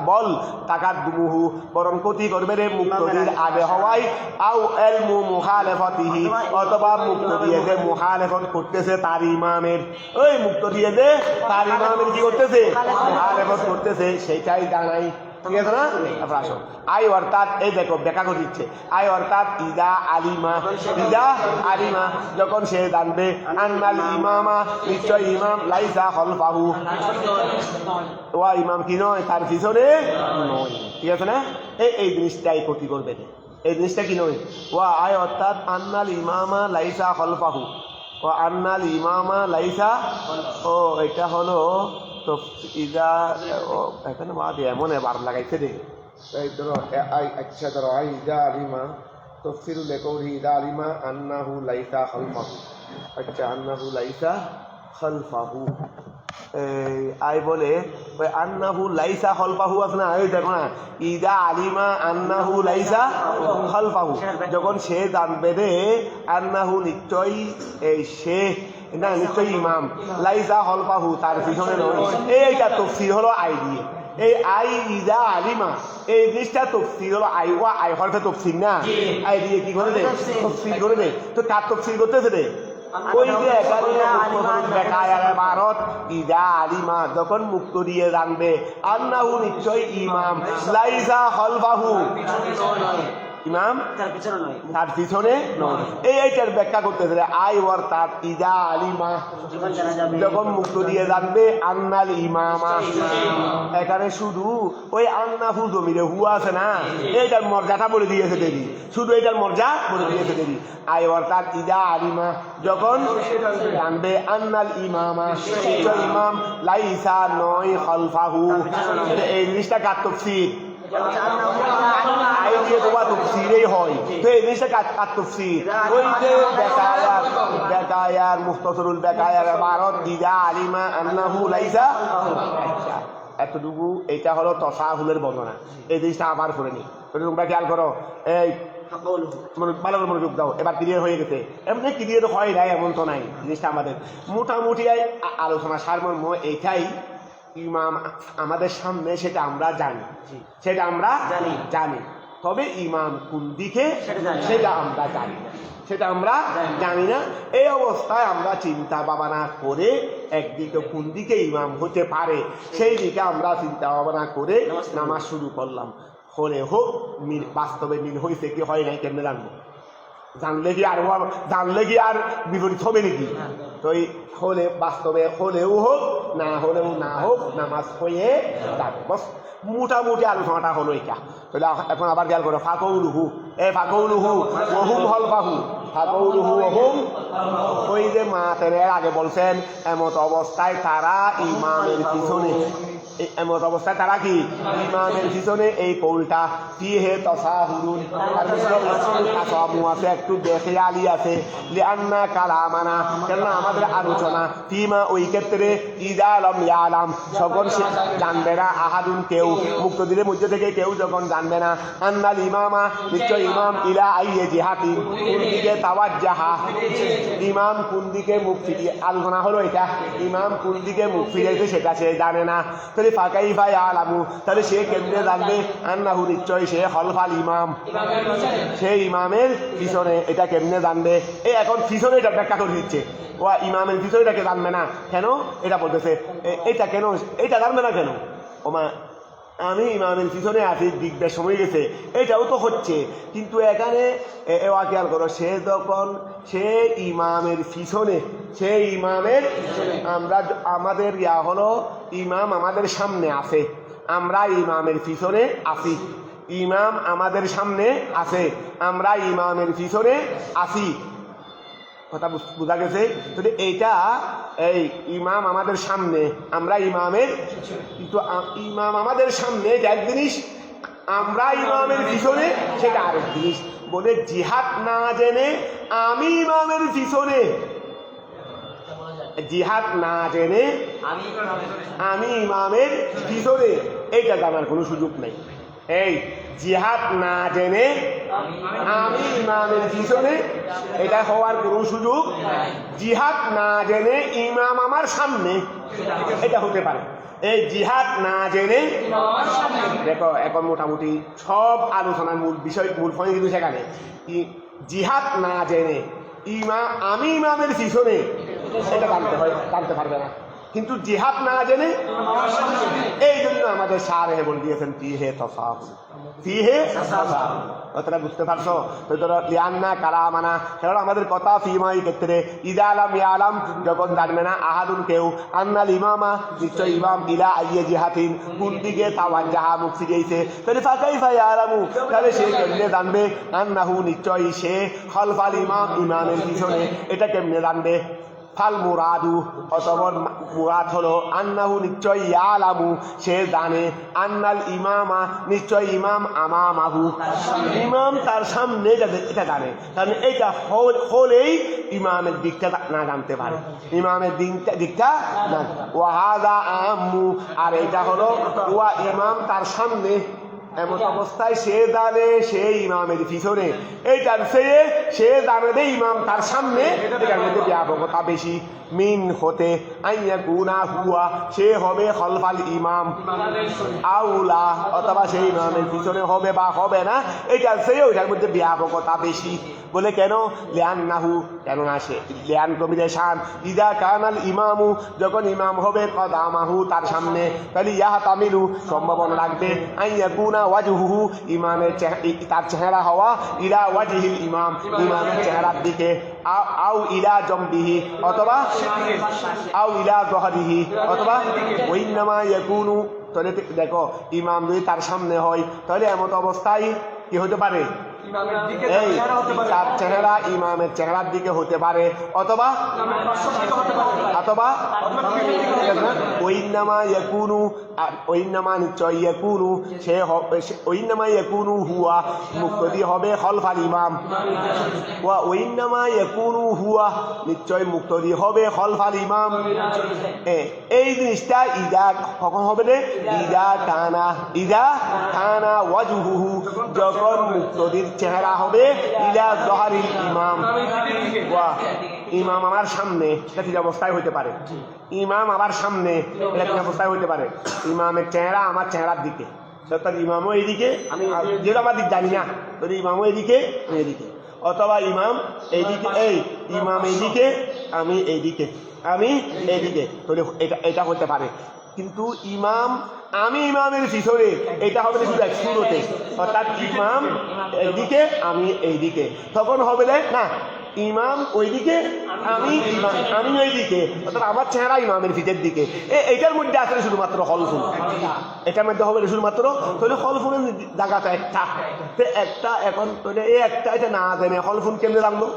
S1: বল তাকাদ্দুমুহু বরং ক্ষতি করবে রে মুক্তদির আগে হওয়াই, আউ এলমু মুখালেফাতিহি অথবা মুক্তদিয়ে যে মুখালেফত করতেছে তার ইমামের, ওই মুক্তদিয়ে যে তার ইমামের কি করতেছে মুখালেফত করতেছে সেইটাই জানাই। ঠিক আছে না? তারপর আসো আই অর্থাৎ এই দেখো ব্যাখ্যা করে দিচ্ছে, আই অর্থাৎ ইদা আলিমা যখন সে জানবে আন্নাল ইমামা নিশ্চয় ইমাম লাইসা খলফাহু ওয়া ইমাম কি নয় তার পিছনে নয়। ঠিক আছে না? এই জিনিসটাই ক্ষতি করবে, এই জিনিসটা কি নয়। ওয়া আই অর্থাৎ আন্নাল ইমামা লাইসা খলফাহু ও আন্নাল ইমামা লাইসা, ও এটা হলো তো ইদা এখানে মা দিয়ে এমন বার লাগাইছে রে। ধরো আচ্ছা ধরো ইদা আলিমা তফসিরুল কওলি ইদা আলিমা আন্নাহু লাইসা খালফাহু, আচ্ছা আন্নাহু লাইসা খালফাহু আই বলে ওই আন্নাহু লাইসা খালফাহু আছে না, এই দেখো না ইদা আলিমা আন্নাহু লাইসা খালফাহু যখন সে জানবে রে আন্নাহু নিশ্চয়ই এই সে না নিশ্চয়ই ইমাম লাইসা খলফাহু তার পিছনে নয়। এইটা তফসির হলো আই দিয়ে, এই আই ইদা আলিমা এই জিনিসটা তফসির হলো আই, ওয়া আই হরফে তফসির না, আই দিয়ে কি করে দে তফসির করে দে। তো কার তফসির করতেছে রে ওই যে এখানে ভারত ইদা আলিমা যখন মুক্ত দিয়ে জানবে আন্নাহু নিশ্চয় ইমাম লাইসা খলফাহু ইমাম তার পিছনে নয়। এইটার ব্যাখ্যা করতেছে আই অর্থাৎ ইদা আলিমা যখন মুক্ত দিয়ে জানবে আন্নাল ইমামা, এখানে শুধু ওই আন্নাহু জমিরে হুয়া আছে না, এইটার মর্যাদা বলে দিয়েছে দেবী, শুধু এইটার মর্যাদা বলে দিয়েছে দেবী। আই অর্থাৎ ইদা আলিমা যখন জানবে আন্নাল ইমামা ইমাম লাইসা নয় খলফাহু, এই জিনিসটা কার তফসির তোমার তফসিরেই হয়। তো এই জিনিসটা কার তফসির ওই যে বেকায়ার মুখতসরুল বেকায়ার ভারত ইদা আলিমা আন্নাহু লাইসা, এতটুকু এইটা হলো তসাহুলের বর্ণনা। এই জিনিসটা আবার করে নি, তোমরা খেয়াল করো, এই ভালো করে মনোযোগ দাও, এবার ক্লিয়ার হয়ে গেছে। এমনি ক্লিয়ার হয় নাই এমন তো নাই, জিনিসটা আমাদের মোটামুটি আলোচনা সারমর্ম এইটাই ইমাম আমাদের সামনে সেটা আমরা জানি, সেটা আমরা জানি, তবে ইমাম কোন দিকে সেটা আমরা জানি না, সেটা আমরা জানি না। এই অবস্থায় আমরা চিন্তা ভাবনা করে একদিকে কোন দিকে ইমাম হতে পারে সেই দিকে আমরা চিন্তা ভাবনা করে নামাজ শুরু করলাম। হলে হোক মিল, বাস্তবে মিল হয়েছে কি হয় নাই কেমনে জানবো? জানলে কি আর বিপরীত হবে নাকি? তো এই হলে বাস্তবে হলেও হোক না হলেও না হোক নামাজ হয়ে যাবে। বস মোটামুটি আলোচনাটা হলো এটা। তাহলে এখন আবার গেল করে ফাকৌলুহু, ফাকৌলুহু ওহুম হল বাহু, ফাকৌলুহু ওহুম। ওই যে মা তেরের আগে বলছেন এমত অবস্থায় তারা ইমামের পিছনে, এমত অবস্থায় তারা কি ইমামের পিছনে, এই কৌলটা ফিহে তাসাহুরুন, আছে একটু বেখেয়ালি আছে, লিআন্না কালামানা, কেননা আমাদের আলোচনা ফিমা ওই ক্ষেত্রে ইদা লাম ইয়ালাম, যখন সে জানবে না, আহাদুন কেউ, মুক্তদিনের মধ্যে থেকে কেউ যখন জানবে না, আন্নাল ইমামা নিশ্চয় ইমাম ইলা আইয়ে জিহাতি, কোন দিকে তাওয়াজ্জাহা, ইমাম কোন দিকে মুখ ফিরিয়ে, আলোচনা হলো এটা, ইমাম কোন দিকে মুখ ফিরিয়েছে সেটা সে জানে না। তাহলে ফাকাইফা ইয়ালামু, তাহলে সে কেমনে জানবে? আন্নাহু নিশ্চয় সে খলফাল ইমাম, সেই ইমামের পিছনে, এটা কেমনে জানবে? এই এখন পিছনে এটা ব্যাখ্যা করে দিচ্ছে, ও ইমামের পিছনে এটাকে জানবে না কেন? এটা বলতেছে এটা কেন, এটা জানবে না কেন? ওমা আমি ইমামের পিছনে আছি, দিকবেশ সময় গেছে, এটাও তো হচ্ছে, কিন্তু এখানে এওয়া খেয়াল করো, সে যখন সে ইমামের পিছনে, সে ইমামের, আমরা আমাদের ইয়া হলো ইমাম আমাদের সামনে আছে, আমরা ইমামের পিছনে আছি, ইমাম আমাদের সামনে আছে, আমরা ইমামের পিছনে আছি, কথা বোঝা গেছে? যদি এইটা এই ইমাম আমাদের সামনে, আমরা ইমামের, কিন্তু ইমাম আমাদের সামনে এক জিনিস, আমরা ইমামের পিছনে সেটা আরেক জিনিস। বলে জিহাদ না জেনে আমি ইমামের পিছনে, জিহাদ না জেনে আমি ইমামের পিছনে, এইটা জানার কোনো সুযোগ নেই। এই জিহাদ না জেনে আমি ইমামের পিছনে, এটা হওয়ার কোনো সুযোগ। জিহাদ না জেনে ইমাম আমার সামনে, এটা হতে পারে। এই জিহাদ না জেনে, দেখো এখন মোটামুটি সব আলোচনার মূল বিষয়, মূল পয়েন্ট কিন্তু সেখানে, জিহাদ না জেনে আমি ইমামের পিছনে, এটা জানতে পারবে না। কিন্তু জিহাদ না জেনে, এই জন্য আমাদের সার বলে দিয়েছেন ফিহে তাসাহুল, ফিহে তাসাহুল। কথাটা বুঝতে পারছো? তো ধরো লিআন্না কালামানা, কারণ আমাদের কথা ফিমা এই ক্ষেত্রে ইদা লাম ইয়ালাম, যখন জানবে না, আহাদুন কেউ, আন্নাল ইমামা নিশ্চয় ইমাম ইলা আইয়ে জিহাতিন, কোন দিকে তাওয়াজ্জাহা মুখ ফিরিয়েছে, তাহলে ফাকাইফা ইয়ালামু, তাহলে সে কেমনে জানবে? আন্নাহু নিশ্চয় সে খলফাল ইমাম, ইমামের পিছনে, এটা কেমনে জানবে? ফাল মুরাদু, অতঃপর মুরাদ হলো আন্নাহু নিশ্চয় ইয়ালামু, সে জানে, আন্নাল ইমামা নিশ্চয় ইমাম আমামাহু, ইমাম তার সামনে, এটা জানে। কারণ এটা হলেই ইমামের দিকটা না জানতে পারে, ইমামের দিকটা না। ওয়াহাদা আম্মু, আর এটা হলো ওয়া ইমাম তার সামনে, এমন অবস্থায় সে জানে সে ইমামের পিছনে, এইটার চেয়ে সে জানে ইমাম তার সামনে, এটার মধ্যে ব্যাপকতা বেশি। মিন হতে আইয়া গুনা হুয়া, সে হবে খলফাল ইমাম, আউলা, অথবা সেই ইমামের পিছনে হবে বা হবে না, এটার চেয়ে ওইটার মধ্যে ব্যাপকতা বেশি। বলে কেন? লিয়ান নাহু, কেননা সে লিয়ান কবিরে শান, ইদা কানাল ইমামু, যখন ইমাম হবে কদামাহু তার সামনে, তাহলে ইয়াহা তামিলু, সম্ভাবনা রাখবে, আইয়া গুনা ওয়াজহুহু, ইমামের তার চেহারা হওয়া, ইলা ওয়াজহিল ইমাম, ইমামের চেহারার দিকে, আও ইলা জমবিহি, অথবা আও ইলা যহরিহি, অথবা ওয়াইন্নামা ইয়াকুনু। তাহলে দেখো ইমাম যদি তার সামনে হয়, তাহলে এমন অবস্থায় কি হতে পারে? এই তার চেহারা ইমামের চেহারার দিকে হতে পারে, অথবা ওয়াইন্নামা ইয়াকুনু, আর ওয়াইন্নামা নিশ্চয় ইয়াকুনু, সে ওয়াইন্নামা ইয়াকুনু হুয়া, মুক্তদি হবে খলফাল ইমাম, ওয়াইন্নামা ইয়াকুনু হুয়া, নিশ্চয় মুক্তদি হবে খলফাল ইমাম। এই জিনিসটা ইদা কখন হবে রে? ইদা কানা ওয়াজহুহু, যখন মুক্তদির চেহারা হবে ইলা যহরিল ইমাম, ইমাম আমার সামনে, এটা তিন অবস্থায় হইতে পারে। ইমাম আমার সামনে, এটা তিন অবস্থায় হইতে পারে। ইমামের চেহারা আমার চেহারার দিকে, অর্থাৎ ইমামও এইদিকে, যেটা আমার দিক জানি না, যদি ইমামও এদিকে এদিকে, অথবা ইমাম এইদিকে, ইমাম এইদিকে আমি এইদিকে, আমি এইদিকে, তাহলে এটা হতে পারে। কিন্তু ইমাম আমি ইমামের পিছনে, এটা হবে শুধু এক সুরতে, অর্থাৎ ইমাম এইদিকে আমি এইদিকে, তখন হবে না ইমাম ওইদিকে আমি ওইদিকে, অর্থাৎ আমার চেহারা ইমামের পিঠের দিকে। এইটার মধ্যে আসলে শুধুমাত্র হলফুন, এটার মধ্যে হবে শুধুমাত্র, তাহলে হলফুনের জায়গাটা একটা এখন তাহলে এই একটা এটা না জেনে হলফুন কেমনে জানলো,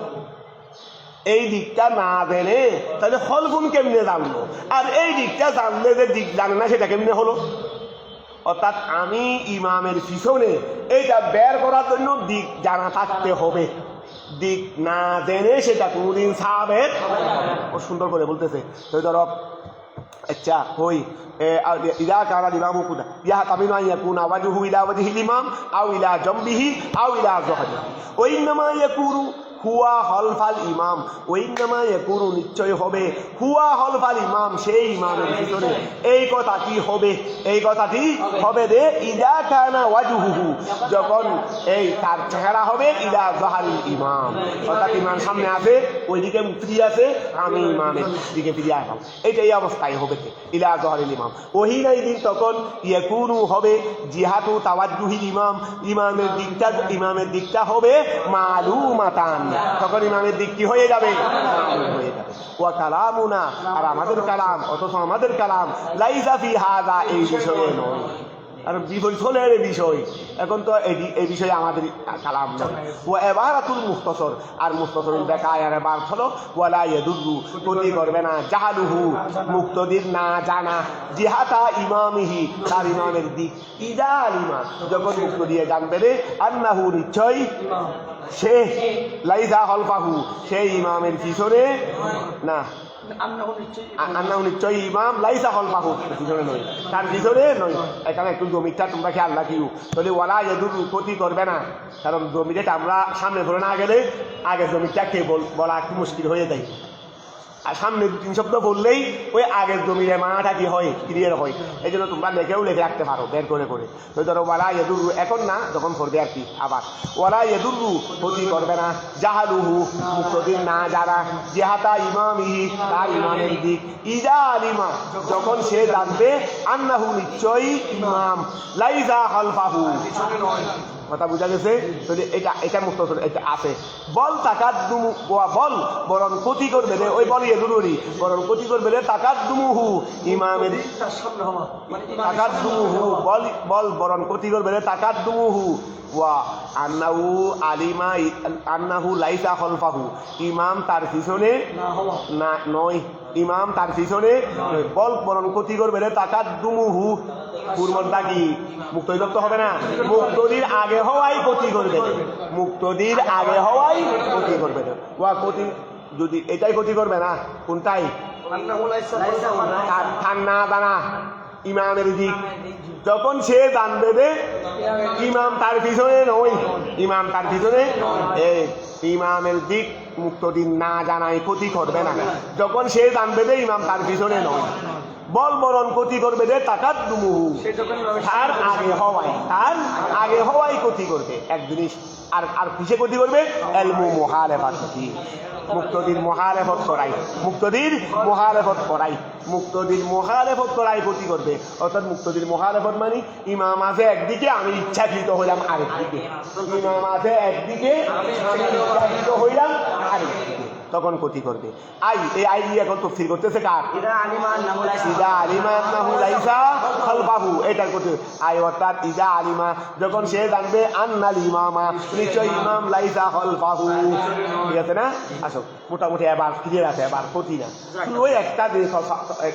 S1: এই দিকটা না জেনে তাহলে হলফুন কেমনে জানলো, আর এই দিকটা জানলে যে দিক জানে না সেটা কেমনে হলো। অর্থাৎ আমি ইমামের পিছনে এইটা বের করার জন্য দিক জানা থাকতে হবে, দিক না জেনে সেটা কোনদিন সাবেত ও সুন্দর করে বলতেছে। তো ধরো আচ্ছা হই ইদা কানা ইমামু কুদা ইয়া তামিনু আন ইয়াকুনা ওয়াজহু ইলা ওয়াজহিল ইমাম আও ইলা জামবিহি আও ইলা যহরিহি ওয়া ইন্নামা ইয়াকুনু হুয়া হলফাল ইমাম, ওইনামা ইয়াকুনু নিশ্চয় হবে হুয়া হলফাল ইমাম, সেই ইমামের পিছনে। এই কথা কি হবে, এই কথাটি হবে যে ইদা কানা ওয়াজহুহু, যখন এই তার চেহারা হবে ইলা যহরিল ইমাম, অর্থাৎ ইমাম সামনে আছে, ওইদিকে মুক্তি আছে, আমি ইমামের দিকে ফিরে আসলাম, এইটা এই অবস্থায় হবে ইলা যহরিল ইমাম। ওহিনা দিন তখন ইয়াকুনু হবে জিহাতু তাওয়াজ্জুহিল ইমাম, ইমামের দিকটা হবে মালুমাতান, তখন ইমামের দিক কি হয়ে যাবে, হয়ে যাবে। ওয়া কালামুনা, আর আমাদের কালাম, অথচ আমাদের কালাম লাইসা ফি হাযা, এই বিষয়ে নয়, আর বিফলের বিষয়, এখন তো এই বিষয়ে আমাদের কালাম নয়। ও এবারাতুল মুখতসর, আর মুখতসরের দেখায় আর এবার হলো ওয়ালা ইয়াদুরু, ক্ষতি করবে না জাহালুহু, মুক্তদির না জানা, জিহাতা ইমামিহি, তার ইমামের দিক, ইদা আলিমা, যখন মুক্ত দিয়ে জানবে রে আন্নাহু নিশ্চয় সে, লাইসা হলফাহু, সেই ইমামের পিছনে না, আন্নাহু নিশ্চয় ইমাম লাইসা হলফাহু, পিছনে নয়, তার পিছনে নয়। এখানে একটু জমিটা তোমরা খেয়াল রাখিও, তাহলে ওয়ালা ইয়াদুরু, ক্ষতি করবে না, কারণ জমিটা আমরা সামনে ধরে না গেলে আগে জমিটা কে বলা একটু মুশকিল হয়ে যায়, আর সামনে দু তিন শব্দ বললেই ওই আগের জমির মাটা কি হয়, ক্লিয়ার হয়। এই জন্য তোমরা লেখেও লিখে রাখতে পারো বের করে করে। তো ধরো ওয়ালা ইয়াদুরু, এখন না, যখন পড়বে আর কি, আবার ওয়ালা ইয়াদুরু, ক্ষতি করবে না জাহালুহু, মুক্তদিন না যারা, জিহাতা ইমামিহি, তার ইমামের দিক, ইজা আলিমা, যখন সে জানবে আন্নাহু নিশ্চয়ই ইমাম লাইসা হলফাহু, কথা বুঝা গেছে। তাহলে এটা মুক্ত এটা আছে। বল তাকাদ্দুমু, বল বরং ক্ষতি করবে রে, ওই বল ইয়াদুরুরি, বরং ক্ষতি করবে রে তাকাদ্দুমুহু, ইমামের তাকাদ্দুমুহু, বল বরং ক্ষতি করবে রে তাকাদ্দুমুহু, ওয়া আন্নাহু আলিমা আন্নাহু লাইসা খলফাহু, ইমাম তার পিছনে না নয়, ইমাম তার পিছনে বল বরং ক্ষতি করবে রে তাকাদ্দুমুহু, পূর্বটা কি মুক্তদির হবে না, মুক্তদির আগে হওয়াই ক্ষতি করবে, মুক্তদির আগে হওয়াই ক্ষতি করবে। ওয়া ক্ষতি যদি এটাই ক্ষতি করবে না, কোনটাই ঠান্ডা দানা ইমামের দিক, যখন সে জানবে যে ইমাম তার পিছনে নয়, ইমাম তার পিছনে, ইমামের দিক মুক্তদিন না জানাই ক্ষতি করবে না, যখন সে জানবে যে ইমাম তার পিছনে নয়। বল বরণ ক্ষতি করবে যে তাকাদ্দুমুহু, তার আগে হওয়াই ক্ষতি করবে এক জিনিস, আর কিসে ক্ষতি করবে, এলমু মুহালেফাতি, মুক্তদির মুহালেফত করাই, মুক্তদির মুহালেফত করাই, মুক্তদির মুহালেফত করাই ক্ষতি করবে। অর্থাৎ মুক্তদির মুহালেফত মানে ইমাম আছে একদিকে, আমি ইচ্ছাকৃত হইলাম আরেকদিকে, ইমাম আছে একদিকে, আমি ইচ্ছাকৃত হইলাম আরেকদিকে, তখন ক্ষতি করবে। এই আই দিয়ে এখন তফসির করতেছে কার, ইদা আলিমা আন্নাহু লাইসা খলফাহু, এটার কথা আই, অর্থাৎ ইদা আলিমা, যখন সে জানবে আন্নাল ইমামা, নিশ্চয় ইমাম লাইসা খলফাহু, ঠিক আছে না। আসো মোটামুটি এবার ক্লিয়ার আছে, এবার ক্ষতি না, ওই একটা যে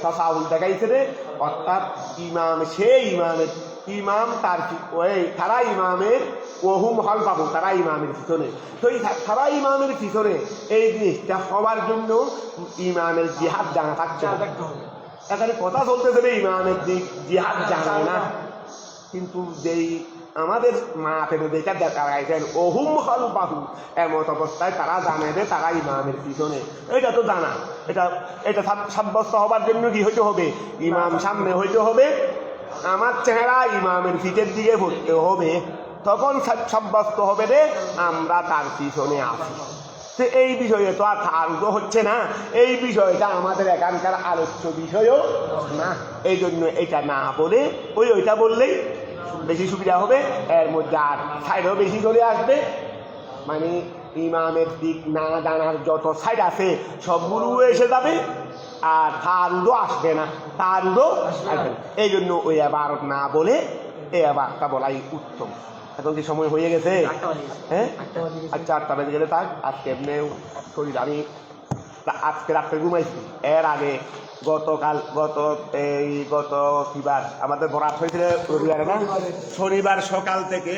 S1: তসাউল দেখাইছে রে, অর্থাৎ ইমাম সে ইমামের, ইমাম তার ওই তারা ইমামের ওহুম হল পাবো, তারা ইমামের পিছনে, তো এই তারা ইমামের পিছনে এই জিনিসটা হওয়ার জন্য ইমামের জিহাদ জানা থাকছে। এখানে কথা চলতেছে রে ইমামের দিক জিহাদ জানে না, কিন্তু যেই আমাদের মা ফেলে যেটা দেখা গেছেন ওহুম খালফাহু, এমত অবস্থায় তারা জানে যে তারা ইমামের পিছনে। এটা তো জানা, এটা এটা সাব্যস্ত হবার জন্য কি হইতে হবে? ইমাম সামনে হইতে হবে, আমার চেহারা ইমামের পিঠের দিকে পড়তে হবে, তখন সাব্যস্ত হবে যে আমরা তার পিছনে আছি। তো এই বিষয়ে তো আর আলোচনা হচ্ছে না, এই বিষয়টা আমাদের এখানকার আলোচ্য বিষয়ও না। এই জন্য এটা না বলে ওইটা বললেই বেশি সুবিধা হবে। এর মধ্যে আর সাইডও বেশি চলে আসবে, মানে ইমামের দিক না জানার যত সাইড আছে সবগুলো এসে যাবে, আর তারও আসবে না, তারও আসবে না। এই জন্য ওই আবার না বলে এই আবারটা বলাই উত্তম। এখন কি সময় হয়ে গেছে? হ্যাঁ, আচ্ছা 8টা বেজে গেলে থাক। আজকে এমনি শরীর, আমি আজকে রাত্রে ঘুমাইছি, এর আগে গতকাল গত কিবার আমাদের বরাত হয়েছিল রবিবারে না, শনিবার সকাল থেকে